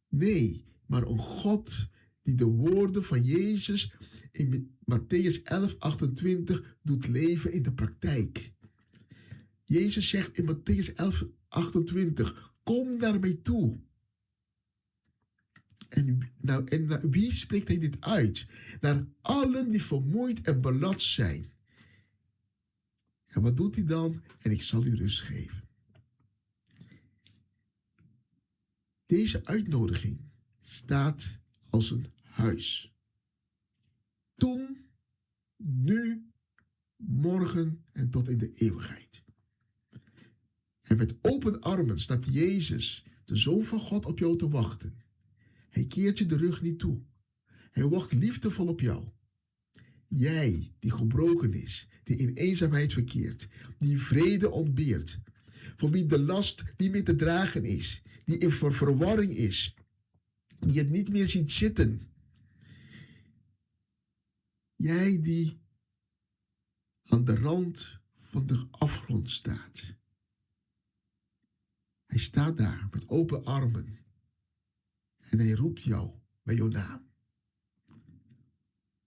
Nee, maar een God die de woorden van Jezus in Mattheüs 11:28 doet leven in de praktijk. Jezus zegt in Mattheüs 11:28, kom naar mij toe. En naar wie spreekt hij dit uit? Naar allen die vermoeid en belast zijn. En wat doet hij dan? En ik zal u rust geven. Deze uitnodiging staat als een huis. Toen, nu, morgen en tot in de eeuwigheid. En met open armen staat Jezus, de Zoon van God, op jou te wachten. Hij keert je de rug niet toe. Hij wacht liefdevol op jou. Jij, die gebroken is, die in eenzaamheid verkeert, die vrede ontbeert, voor wie de last niet meer te dragen is, die in verwarring is, die het niet meer ziet zitten. Jij die aan de rand van de afgrond staat. Hij staat daar met open armen en hij roept jou bij jouw naam.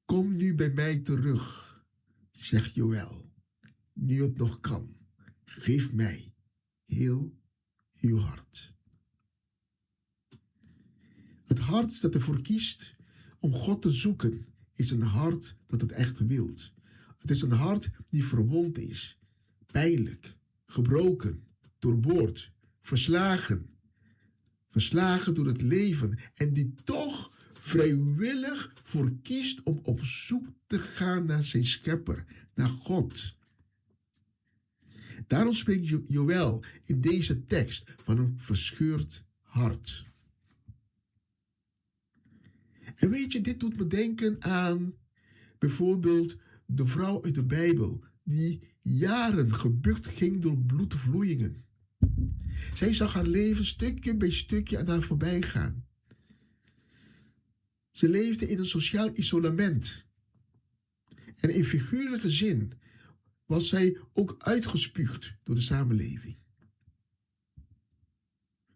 Kom nu bij mij terug, zegt Joël, nu het nog kan. Geef mij heel uw hart. Het hart dat ervoor kiest om God te zoeken, is een hart dat het echt wilt. Het is een hart die verwond is, pijnlijk, gebroken, doorboord, verslagen door het leven en die toch vrijwillig voor kiest om op zoek te gaan naar zijn schepper, naar God. Daarom spreekt Joël in deze tekst van een verscheurd hart. En weet je, dit doet me denken aan bijvoorbeeld de vrouw uit de Bijbel die jaren gebukt ging door bloedvloeien. Zij zag haar leven stukje bij stukje aan haar voorbij gaan. Ze leefde in een sociaal isolement. En in figuurlijke zin was zij ook uitgespuugd door de samenleving.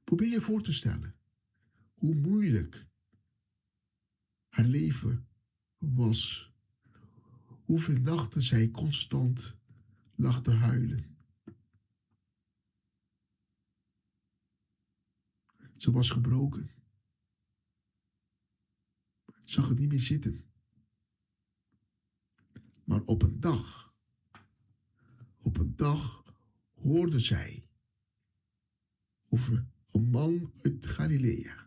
Probeer je voor te stellen hoe moeilijk haar leven was. Hoeveel nachten zij constant lag te huilen. Ze was gebroken. Zag het niet meer zitten. Maar op een dag hoorde zij over een man uit Galilea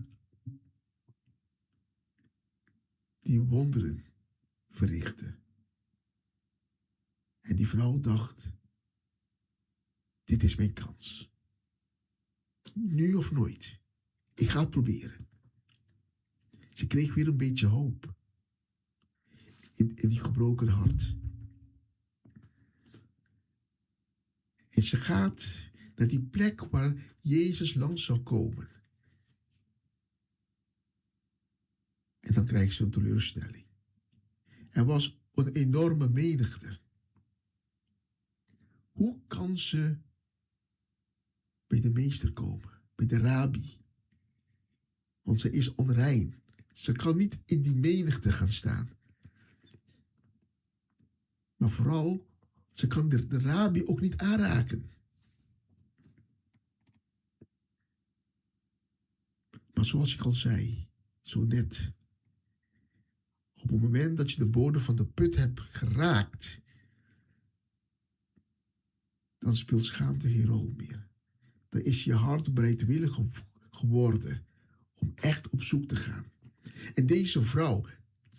die wonderen verrichtte. En die vrouw dacht, dit is mijn kans. Nu of nooit. Ik ga het proberen. Ze kreeg weer een beetje hoop in die gebroken hart. En ze gaat naar die plek waar Jezus langs zou komen. En dan krijgt ze een teleurstelling. Er was een enorme menigte. Hoe kan ze bij de meester komen, bij de rabbi? Want ze is onrein. Ze kan niet in die menigte gaan staan. Maar vooral, ze kan de rabbi ook niet aanraken. Maar zoals ik al zei, zo net. Op het moment dat je de bodem van de put hebt geraakt, dan speelt schaamte geen rol meer. Dan is je hart bereidwillig geworden om echt op zoek te gaan. En deze vrouw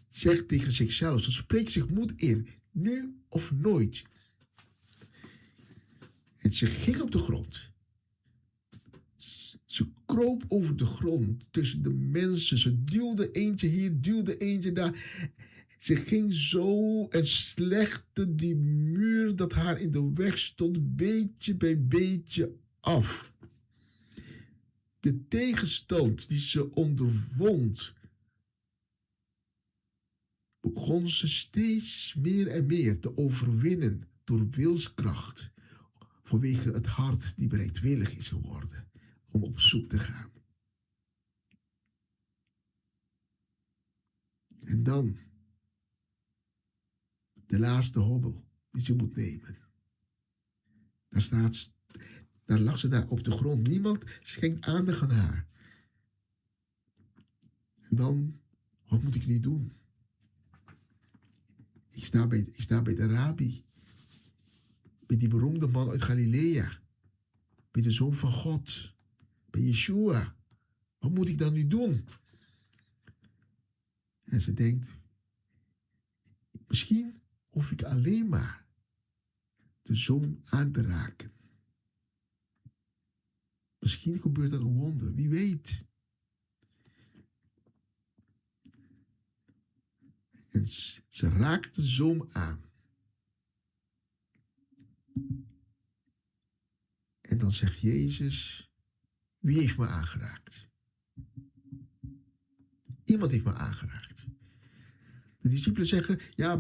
zegt tegen zichzelf, ze spreekt zich moed in, nu of nooit. En ze ging op de grond. Ze kroop over de grond tussen de mensen. Ze duwde eentje hier, duwde eentje daar. Ze ging zo en slechte die muur dat haar in de weg stond, beetje bij beetje af. De tegenstand die ze ondervond, begon ze steeds meer en meer te overwinnen door wilskracht, vanwege het hart die bereidwillig is geworden om op zoek te gaan. En dan de laatste hobbel die ze moet nemen. Daar lag ze daar op de grond. Niemand schenkt aandacht aan haar. En dan, wat moet ik nu doen? Ik sta bij de rabbi. Bij die beroemde man uit Galilea. Bij de Zoon van God. Bij Yeshua. Wat moet ik dan nu doen? En ze denkt, misschien hoef ik alleen maar de Zoon aan te raken. Misschien gebeurt er een wonder, wie weet. En ze raakt de Zoon aan. En dan zegt Jezus, wie heeft me aangeraakt? Iemand heeft me aangeraakt. De discipelen zeggen, ja,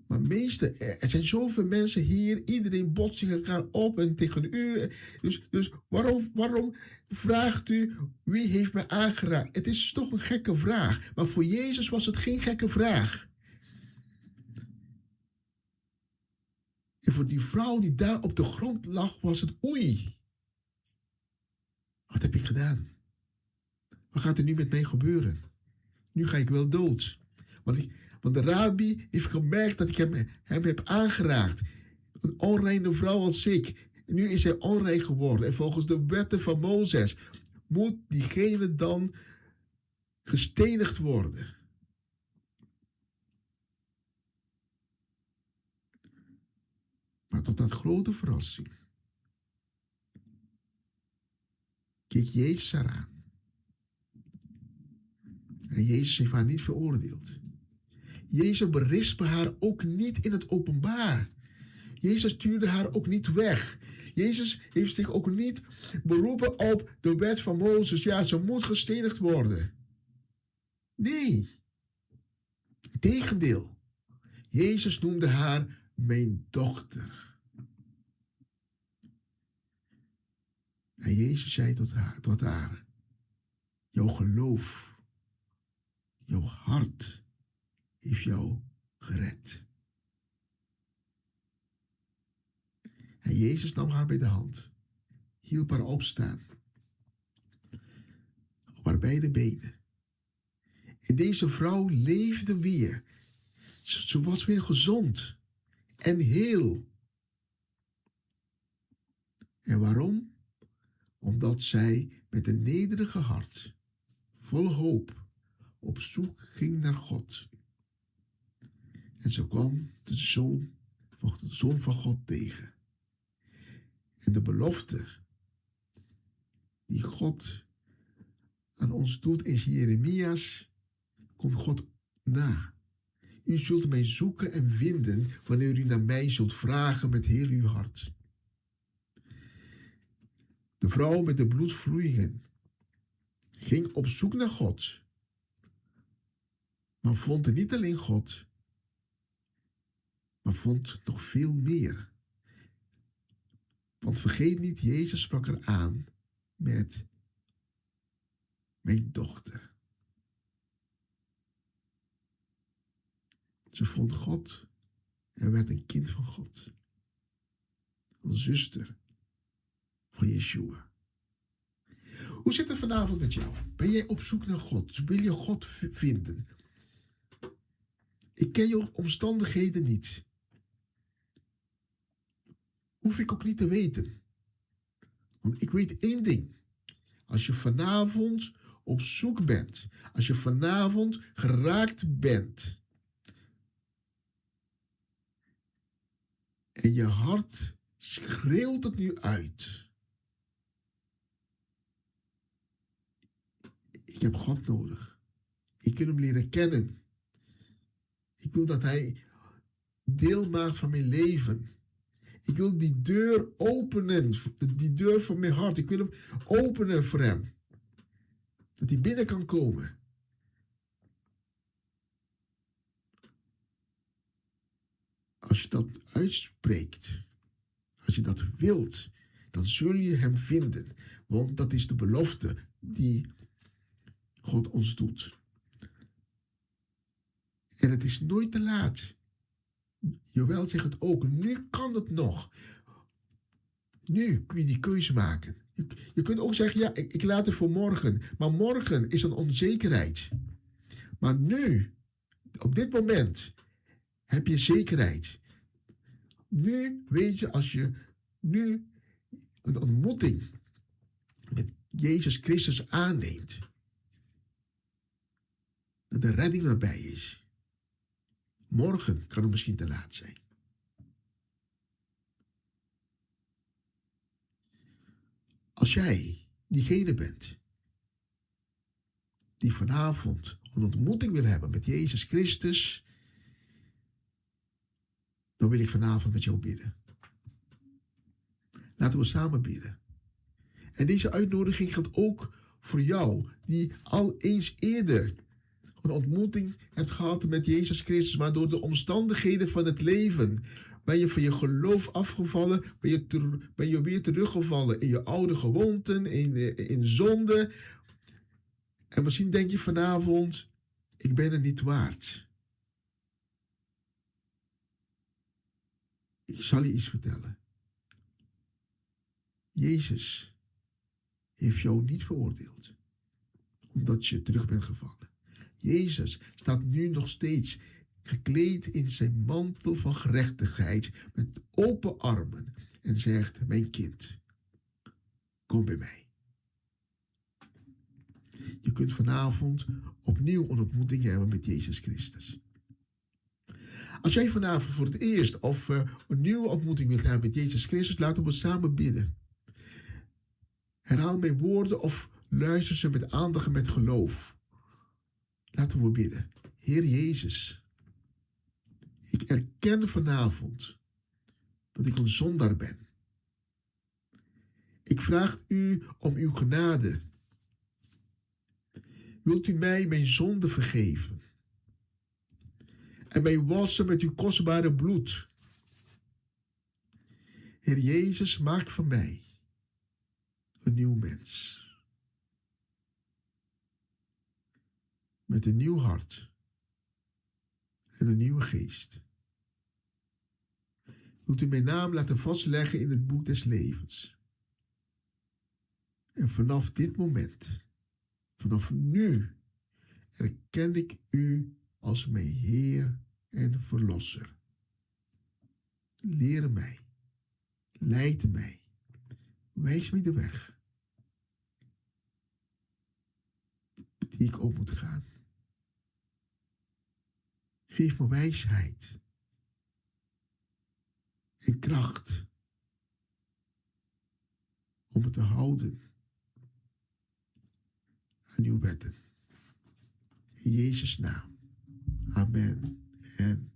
maar meester, er zijn zoveel mensen hier, iedereen botst zich elkaar op en tegen u. Dus waarom vraagt u, wie heeft mij aangeraakt? Het is toch een gekke vraag. Maar voor Jezus was het geen gekke vraag. En voor die vrouw die daar op de grond lag, was het oei. Wat heb ik gedaan? Wat gaat er nu met mij gebeuren? Nu ga ik wel dood. Want de rabbi heeft gemerkt dat ik hem heb aangeraakt. Een onreine vrouw als ik. En nu is hij onrein geworden. En volgens de wetten van Mozes moet diegene dan gestenigd worden. Maar tot dat grote verrassing keek Jezus haar aan. En Jezus heeft haar niet veroordeeld. Jezus berispte haar ook niet in het openbaar. Jezus stuurde haar ook niet weg. Jezus heeft zich ook niet beroepen op de wet van Mozes. Ja, ze moet gestenigd worden. Nee. Tegendeel. Jezus noemde haar mijn dochter. En Jezus zei tot haar, jouw geloof, jouw hart heeft jou gered. En Jezus nam haar bij de hand, hielp haar opstaan, op haar beide benen. En deze vrouw leefde weer. Ze was weer gezond en heel. En waarom? Omdat zij met een nederige hart, vol hoop, op zoek ging naar God. En ze kwam de Zoon van God tegen. En de belofte die God aan ons doet in Jeremia's, komt God na. U zult mij zoeken en vinden wanneer u naar mij zult vragen met heel uw hart. De vrouw met de bloedvloeien ging op zoek naar God, maar vond er niet alleen God, maar vond nog veel meer. Want vergeet niet, Jezus sprak er aan met mijn dochter. Ze vond God en werd een kind van God. Een zuster van Yeshua. Hoe zit het vanavond met jou? Ben jij op zoek naar God? Wil je God vinden? Ik ken je omstandigheden niet. Hoef ik ook niet te weten. Want ik weet één ding. Als je vanavond op zoek bent, als je vanavond geraakt bent, en je hart schreeuwt het nu uit. Ik heb God nodig. Ik wil hem leren kennen. Ik wil dat hij deel maakt van mijn leven. Ik wil die deur openen, die deur van mijn hart. Ik wil hem openen voor hem. Dat hij binnen kan komen. Als je dat uitspreekt, als je dat wilt, dan zul je hem vinden. Want dat is de belofte die God ons doet. En het is nooit te laat. Joël zegt het ook, nu kan het nog. Nu kun je die keuze maken. Je kunt ook zeggen, ja, ik laat het voor morgen. Maar morgen is een onzekerheid. Maar nu, op dit moment, heb je zekerheid. Nu weet je, als je nu een ontmoeting met Jezus Christus aanneemt, dat de redding erbij is. Morgen kan het misschien te laat zijn. Als jij diegene bent die vanavond een ontmoeting wil hebben met Jezus Christus, dan wil ik vanavond met jou bidden. Laten we samen bidden. En deze uitnodiging geldt ook voor jou, die al eens eerder een ontmoeting hebt gehad met Jezus Christus, maar door de omstandigheden van het leven ben je van je geloof afgevallen, ben je weer teruggevallen in je oude gewoonten, in zonde. En misschien denk je vanavond, ik ben het niet waard. Ik zal je iets vertellen. Jezus heeft jou niet veroordeeld, omdat je terug bent gevallen. Jezus staat nu nog steeds gekleed in zijn mantel van gerechtigheid met open armen en zegt, mijn kind, kom bij mij. Je kunt vanavond opnieuw een ontmoeting hebben met Jezus Christus. Als jij vanavond voor het eerst of een nieuwe ontmoeting wilt hebben met Jezus Christus, laten we samen bidden. Herhaal mijn woorden of luister ze met aandacht en met geloof. Laten we bidden. Heer Jezus, ik erken vanavond dat ik een zondaar ben. Ik vraag u om uw genade. Wilt u mij mijn zonde vergeven? en mij wassen met uw kostbare bloed. Heer Jezus, maak van mij een nieuw mens. Met een nieuw hart en een nieuwe geest. Wilt u mijn naam laten vastleggen in het boek des levens. En vanaf dit moment, vanaf nu, erken ik u als mijn Heer en Verlosser. Leer mij, leid mij, wijs mij de weg die ik op moet gaan. Geef me wijsheid en kracht om me te houden aan uw wetten. In Jezus' naam. Amen en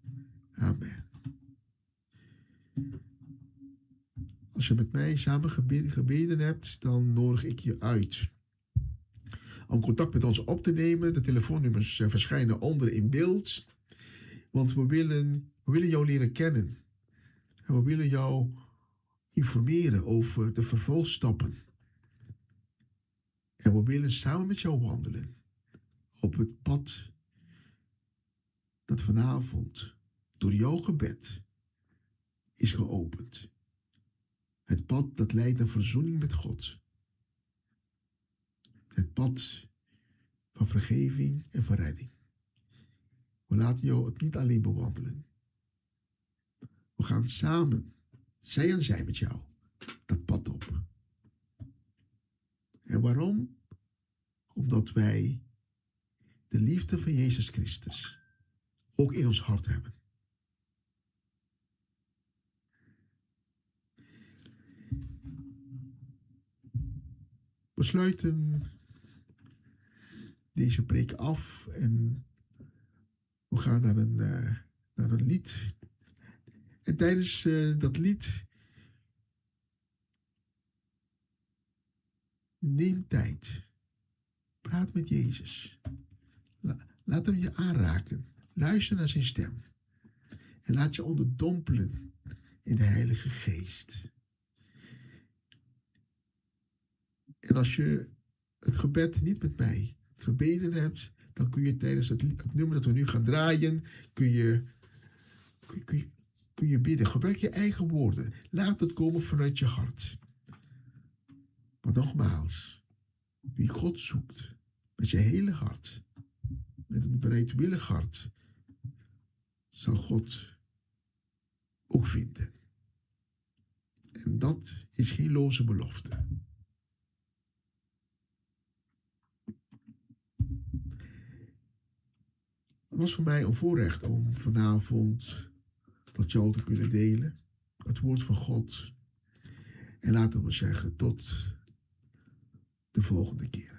amen. Als je met mij samen gebeden hebt, dan nodig ik je uit om contact met ons op te nemen. De telefoonnummers verschijnen onder in beeld. Want we willen jou leren kennen. En we willen jou informeren over de vervolgstappen. En we willen samen met jou wandelen op het pad dat vanavond door jouw gebed is geopend. Het pad dat leidt naar verzoening met God. Het pad van vergeving en verredding. We laten jou het niet alleen bewandelen. We gaan samen, zij aan zij met jou, dat pad op. En waarom? Omdat wij de liefde van Jezus Christus ook in ons hart hebben. We sluiten deze preek af en we gaan naar een lied. En tijdens dat lied neem tijd. Praat met Jezus. Laat hem je aanraken. Luister naar zijn stem. En laat je onderdompelen in de Heilige Geest. En als je het gebed niet met mij gebeden hebt, dan kun je tijdens het nummer dat we nu gaan draaien, kun je bidden. Gebruik je eigen woorden. Laat het komen vanuit je hart. Maar nogmaals, wie God zoekt met je hele hart, met een bereidwillig hart, zal God ook vinden. En dat is geen loze belofte. Het was voor mij een voorrecht om vanavond tot jou te kunnen delen. Het woord van God. En laten we zeggen tot de volgende keer.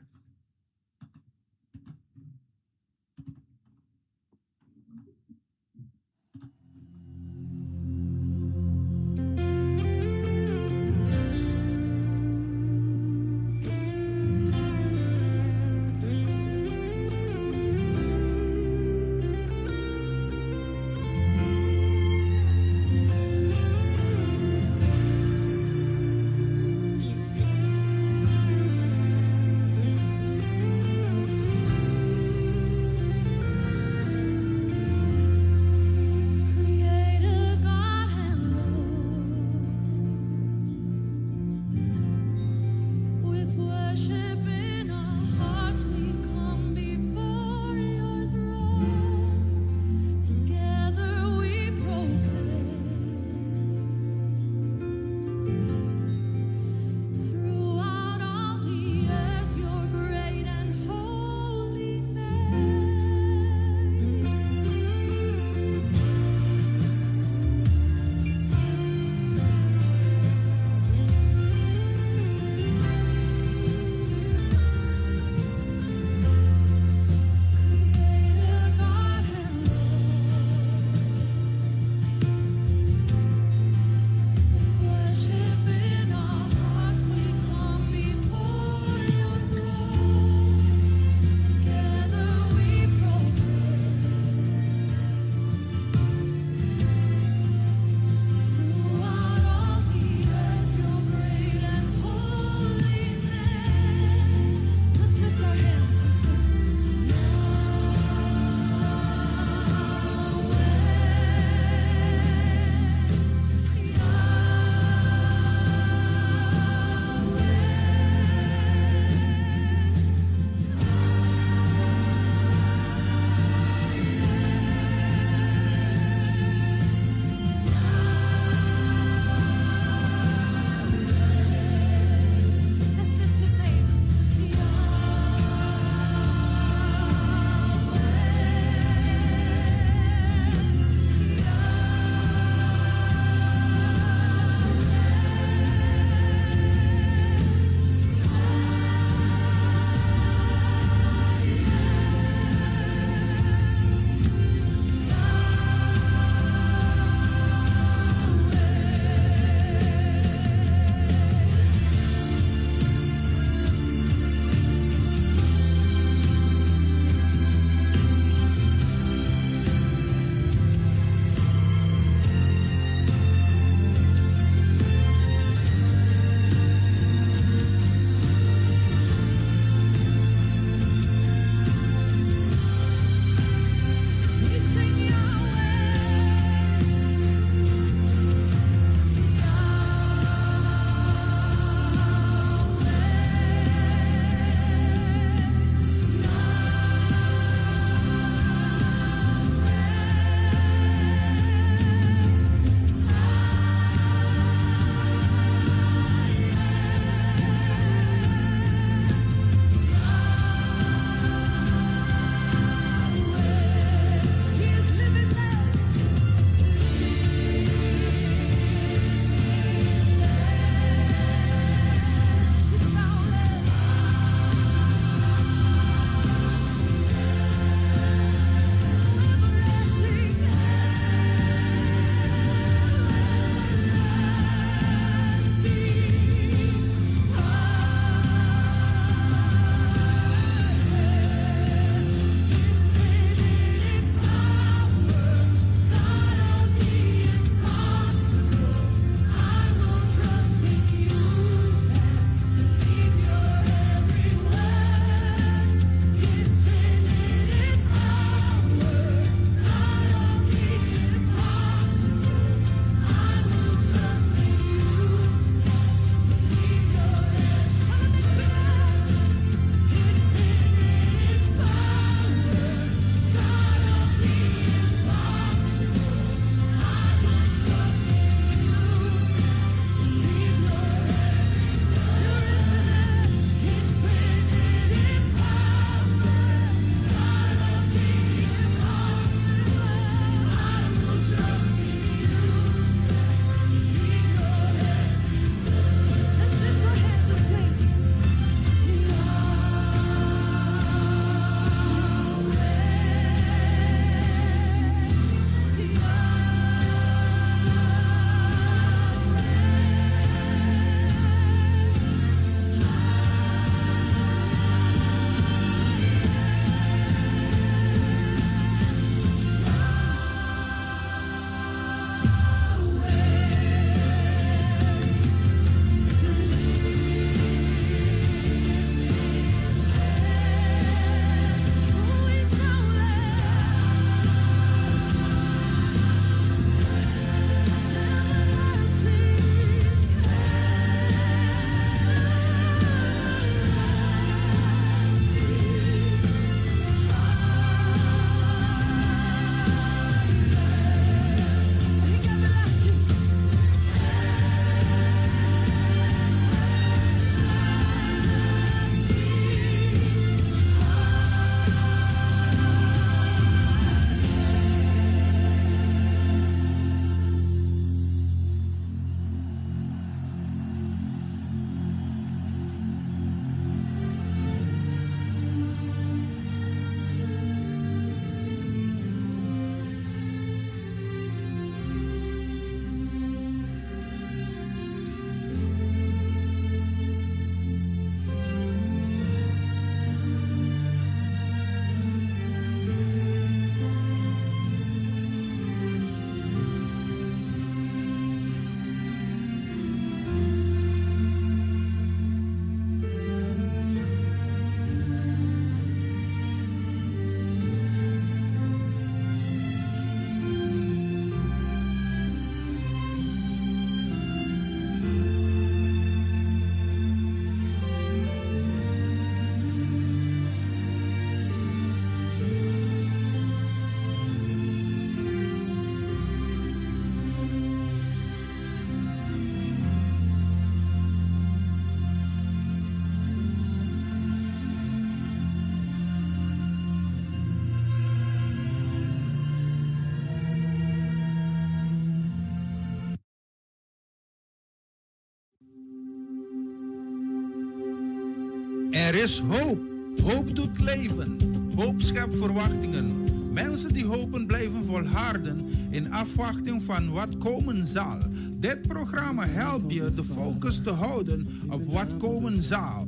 Er is hoop. Hoop doet leven. Hoop schept verwachtingen. Mensen die hopen blijven volharden in afwachting van wat komen zal. Dit programma helpt je de focus te houden op wat komen zal.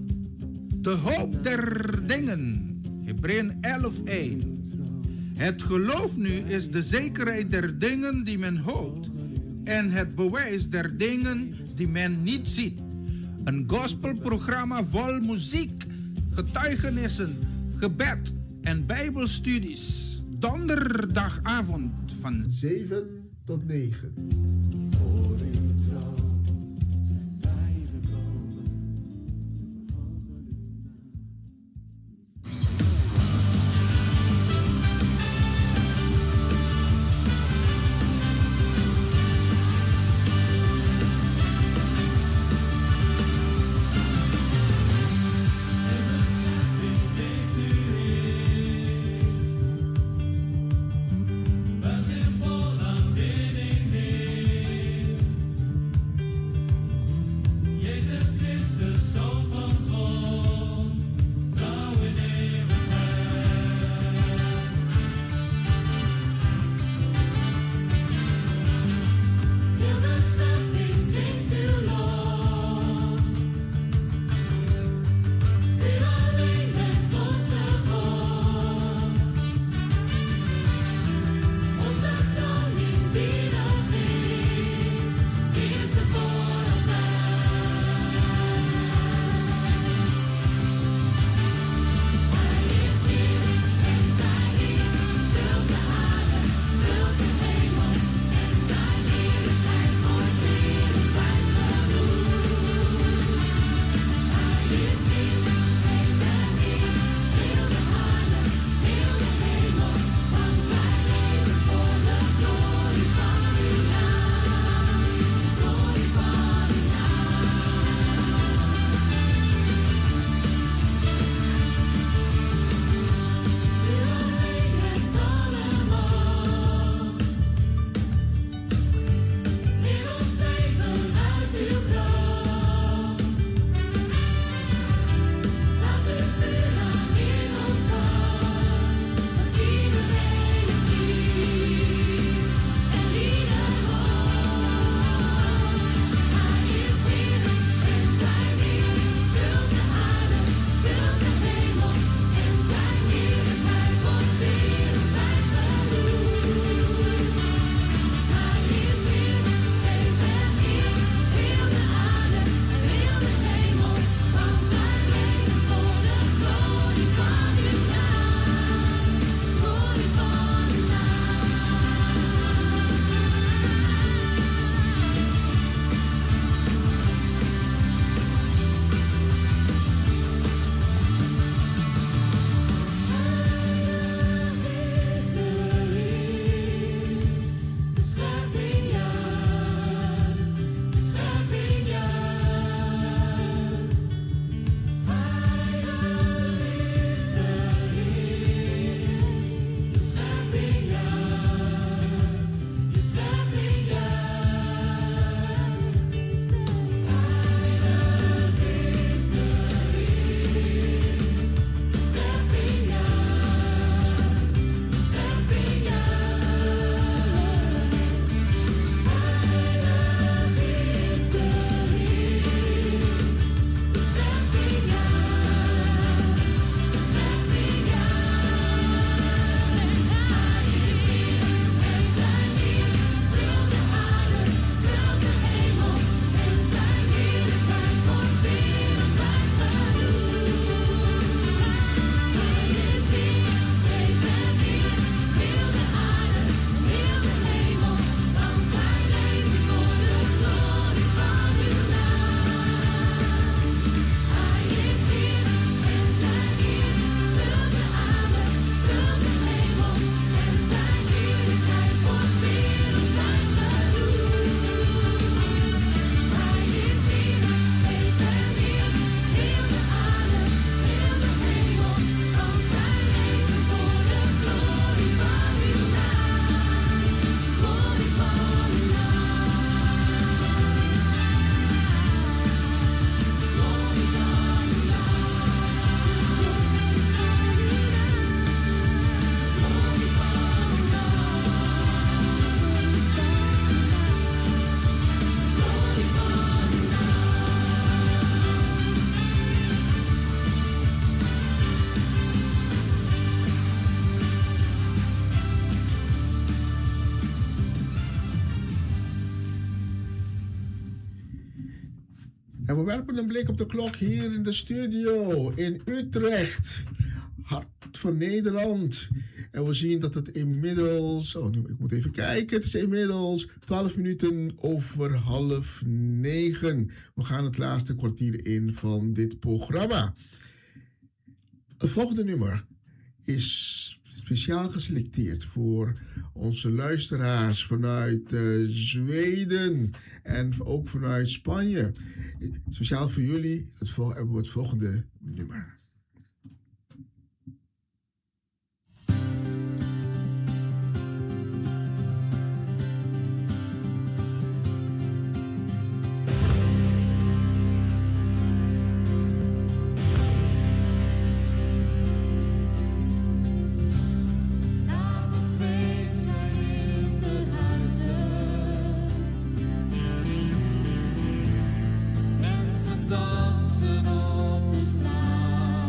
De hoop der dingen. Hebreeën 11:1. Het geloof nu is de zekerheid der dingen die men hoopt en het bewijs der dingen die men niet ziet. Een gospelprogramma vol muziek, getuigenissen, gebed en bijbelstudies. Donderdagavond van 7 tot 9. Basketball and En we werpen een blik op de klok hier in de studio in Utrecht. Hart van Nederland. En we zien dat het inmiddels... ik moet even kijken. Het is inmiddels 12 minuten over 8:30. We gaan het laatste kwartier in van dit programma. Het volgende nummer is speciaal geselecteerd voor onze luisteraars vanuit Zweden en ook vanuit Spanje. Speciaal voor jullie hebben we het volgende nummer. Dansen op de straat.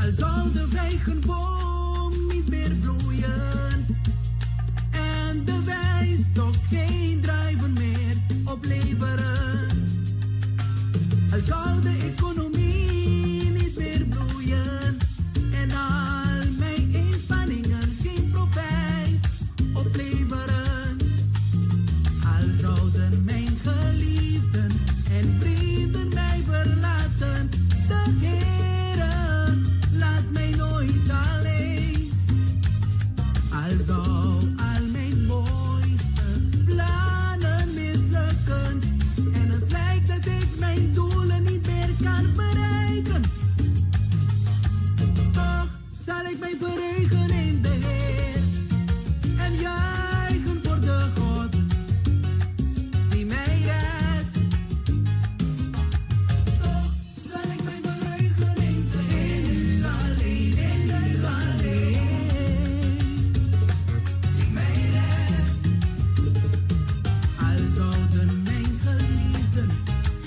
Al zal de vijgenboom niet meer bloeien en de wijnstok geen druiven meer opleveren. Al zal de economie niet meer bloeien en al mijn inspanningen geen profijt opleveren. Al zouden mijn geliefden en vrienden mij verlaten, de Heere laat mij nooit alleen. Al zou al mijn mooiste plannen mislukken en het lijkt dat ik mijn doelen niet meer kan bereiken, toch zal ik mij verheugen in de Heer en juichen voor de God die mij redt. Toch zal ik mij verheugen in de Heer, alleen in u alleen, die mij redt. Al zouden mijn geliefden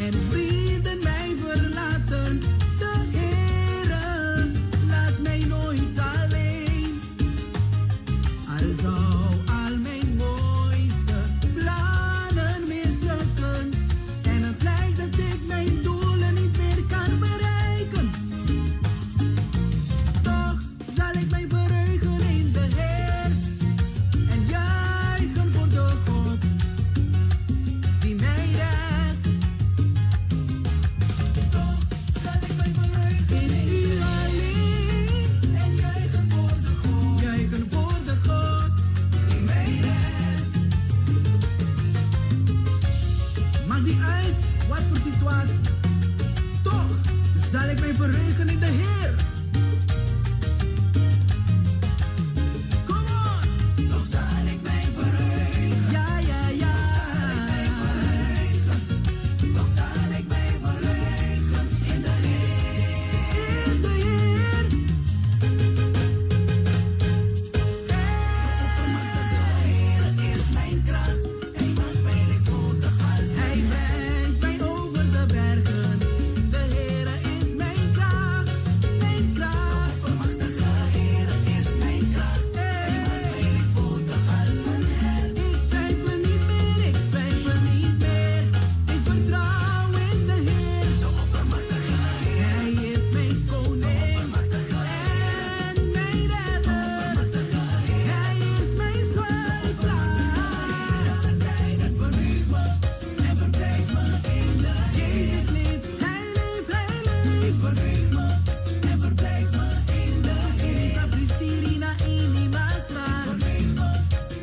en vrienden mij verlaten, de Heere laat mij nooit alleen. Al zou al mijn mooiste plannen mislukken en het lijkt dat ik mijn doelen niet meer kan bereiken, toch zal ik mij verheugen in de Heer en juichen voor de God die mij redt. Toch zal ik mij verheugen in u alleen en juichen voor de God, juichen voor de God die mij redt. Maakt niet uit wat voor situatie, toch zal ik mij verheugen in de Heer. Kom on, toch zal ik mij verheugen. Ja, ja, ja. Toch zal ik mij verheugen in de Heer. In de Heer. De oppermachtige Heer is mijn kracht. Hij maakt mij lichtvoetig als hij brengt mij over de bergen. De Heer is mijn kracht, mijn kracht. De oppermachtige Heer is mijn kracht. Hij maakt mij lichtvoetig als een hert. Ik twijfel niet meer, ik twijfel niet meer. Ik vertrouw in de Heer. De oppermachtige Heer. Hij is mijn koning. En mijn redder. Hij is mijn schuilplaats. En verheug me en verblijf me in de Heer. Jezus leeft, hij leeft, hij leeft. Verheug me en verblijf me in de Heer. Isa Pristirina in Imastra. Verheug me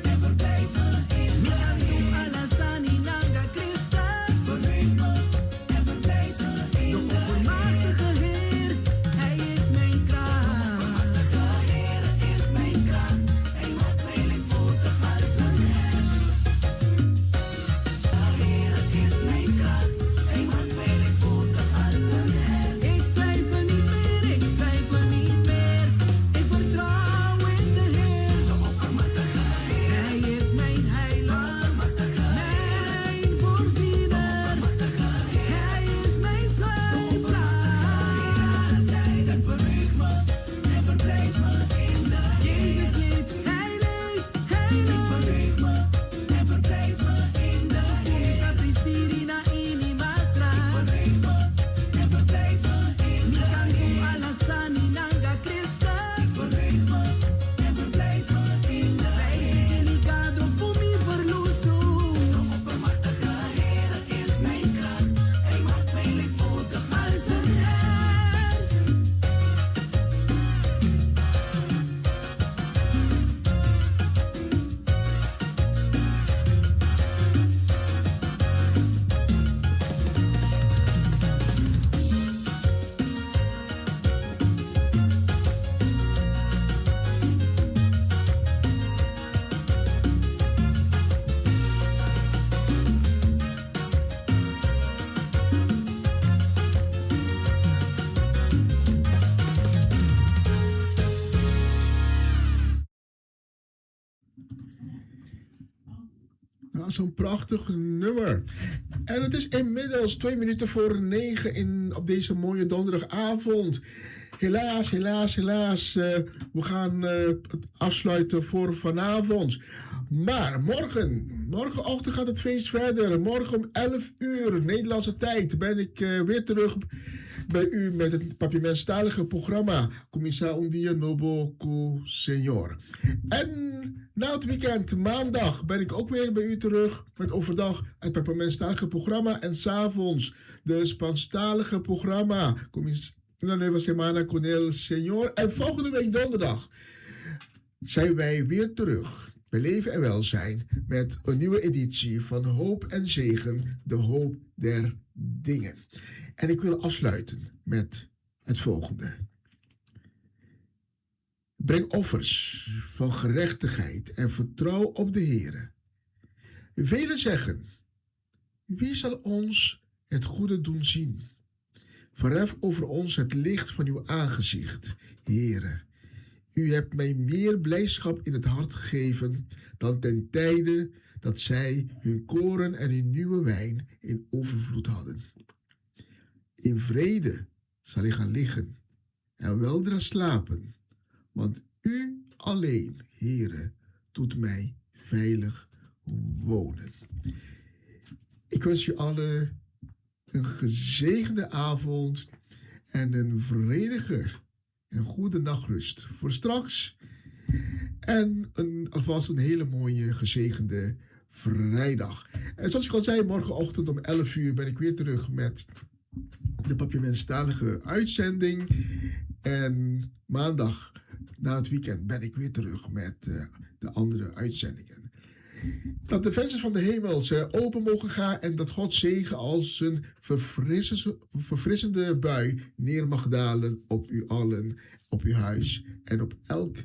en verblijf me in de Heer. Alasani Nanga Christus. Verheug me en verblijf me in de oppermachtige Heer. Hij is mijn kracht. De oppermachtige Heer is mijn kracht. Hij maakt mij lichtvoetig als een hert. De Heer is mijn kracht. Hij maakt mij lichtvoetig als een hert. Ik twijfel niet meer, ik twijfel niet meer. Ik vertrouw in de Heer. De oppermachtige Heer. Hij is mijn heiland. Mijn voorziener. Hij is mijn schuilplaats. En verheug me en verblijf me in de Heer. Jezus leeft, hij leeft, hij leeft. Verheug me en verblijf me in de Heer. Isa Pristirina in Imastra. Verheug me en verblijf me in de Heer. Alasani Nanga Christus. Verheug me en verblijf me in de Heer. Ligado voor mi verloso. De oppermachtige Heer is mijn kracht. Hij maakt mij lichtvoetig als een hert. Ja, zo'n prachtig nummer. En het is inmiddels 2 minuten voor 9 op deze mooie donderdagavond. helaas. We gaan het afsluiten voor vanavond. Maar morgenochtend gaat het feest verder. Morgen om 11 uur, Nederlandse tijd, ben ik weer terug bij u met het Papiamenstalige programma Commissaris un Dia Novo con Señor. En na het weekend, maandag, ben ik ook weer bij u terug met overdag het Papiamenstalige programma en 's avonds de Spaanstalige programma Una Nueva Semana con el Señor. En volgende week donderdag zijn wij weer terug bij Leven en Welzijn met een nieuwe editie van Hoop en Zegen, de hoop der dingen. En ik wil afsluiten met het volgende. Breng offers van gerechtigheid en vertrouw op de Heere. Velen zeggen, wie zal ons het goede doen zien? Verhef over ons het licht van uw aangezicht, Heere. U hebt mij meer blijdschap in het hart gegeven dan ten tijde dat zij hun koren en hun nieuwe wijn in overvloed hadden. In vrede zal ik gaan liggen en weldra slapen, want u alleen, Heere, doet mij veilig wonen. Ik wens u allen een gezegende avond en een vredige en goede nachtrust voor straks. En alvast een hele mooie gezegende vrijdag. En zoals ik al zei, morgenochtend om 11 uur ben ik weer terug met de Papiamenstalige uitzending. En maandag na het weekend ben ik weer terug met de andere uitzendingen. Dat de vensters van de hemel open mogen gaan en dat Gods zegen als een verfrissende bui neer mag dalen op u allen, op uw huis en op elk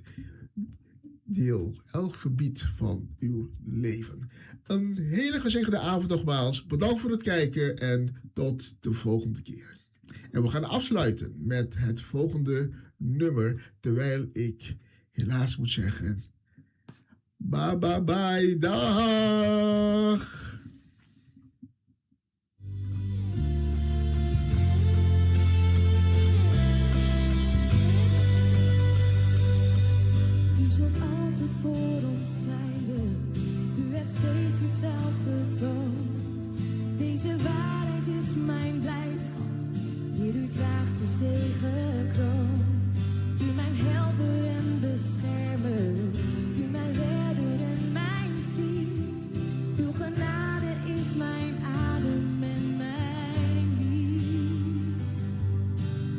deel, elk gebied van uw leven. Een hele gezegende avond nogmaals. Bedankt voor het kijken en tot de volgende keer. En we gaan afsluiten met het volgende nummer, terwijl ik helaas moet zeggen, bye bye bye, dag! U zult altijd voor ons strijden. U hebt steeds uw trouw getoond. Deze waarheid is mijn blijdschap. Heer, u draagt de zegenkroon. U mijn helper en beschermer. U mijn redder en mijn vriend. Uw genade is mijn adem en mijn lied.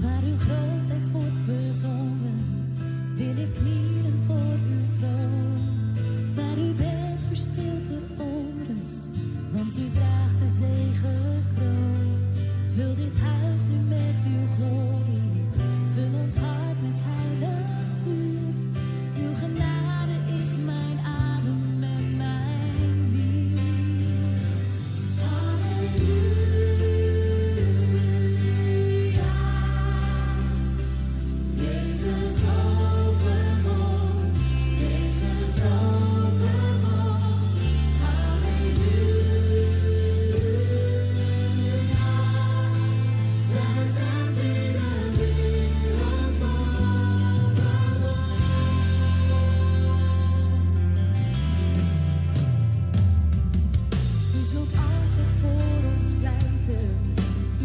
Waar uw grootheid wordt bezongen, wil ik knielen voor uw troon. Waar u bent verstilt de onrust, want u draagt de zegenkroon. Vul dit huis nu met uw glorie, vul ons hart met heilig vuur. Uw genade is mijn adem en mijn lied. Halleluja. Jezus overwon, Jezus overwon. Halleluja. We zijn in de wereld overwon. U zult altijd voor ons pleiten.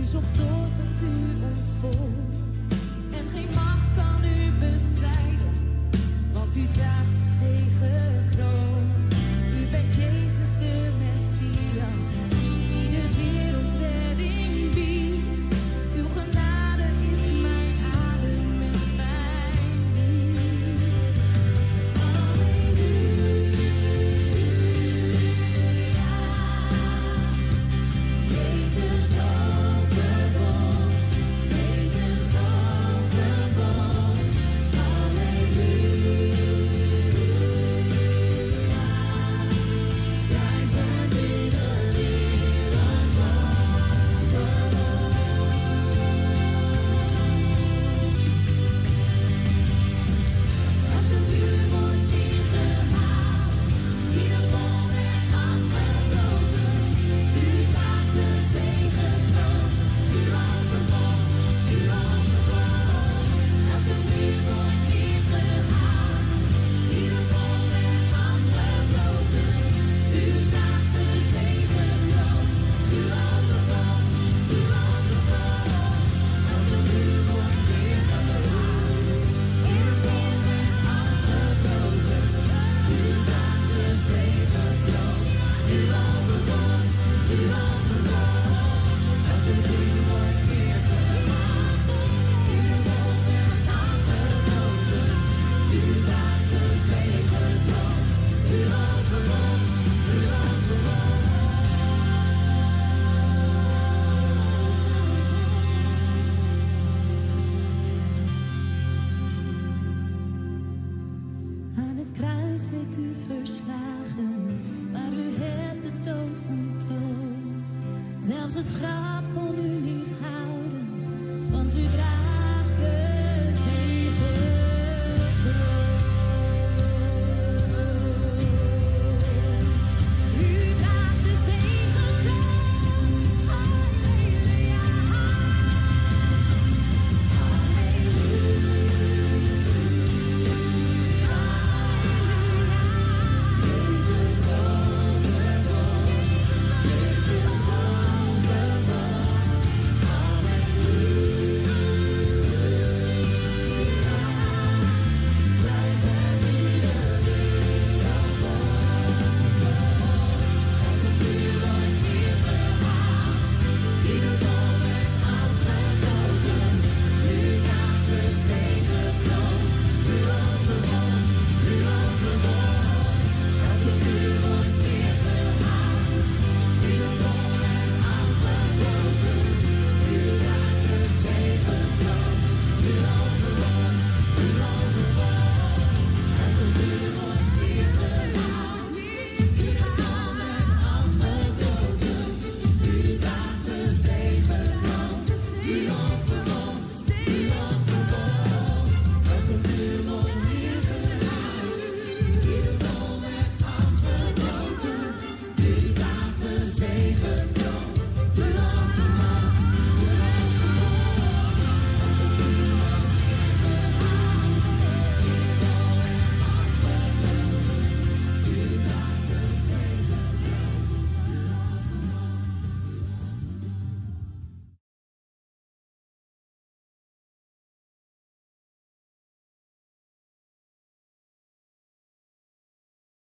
U zocht tot u ons vond. En geen macht kan u bestrijden, want u draagt de zegenkroon. U bent Jezus de Messias, die de wereld redding biedt. Uw genade is mijn adem en mijn lied. Halleluja. Jezus overwon, Jezus overwon. Halleluja. week u verslagen, maar u hebt de dood ontdood. Zelfs het graf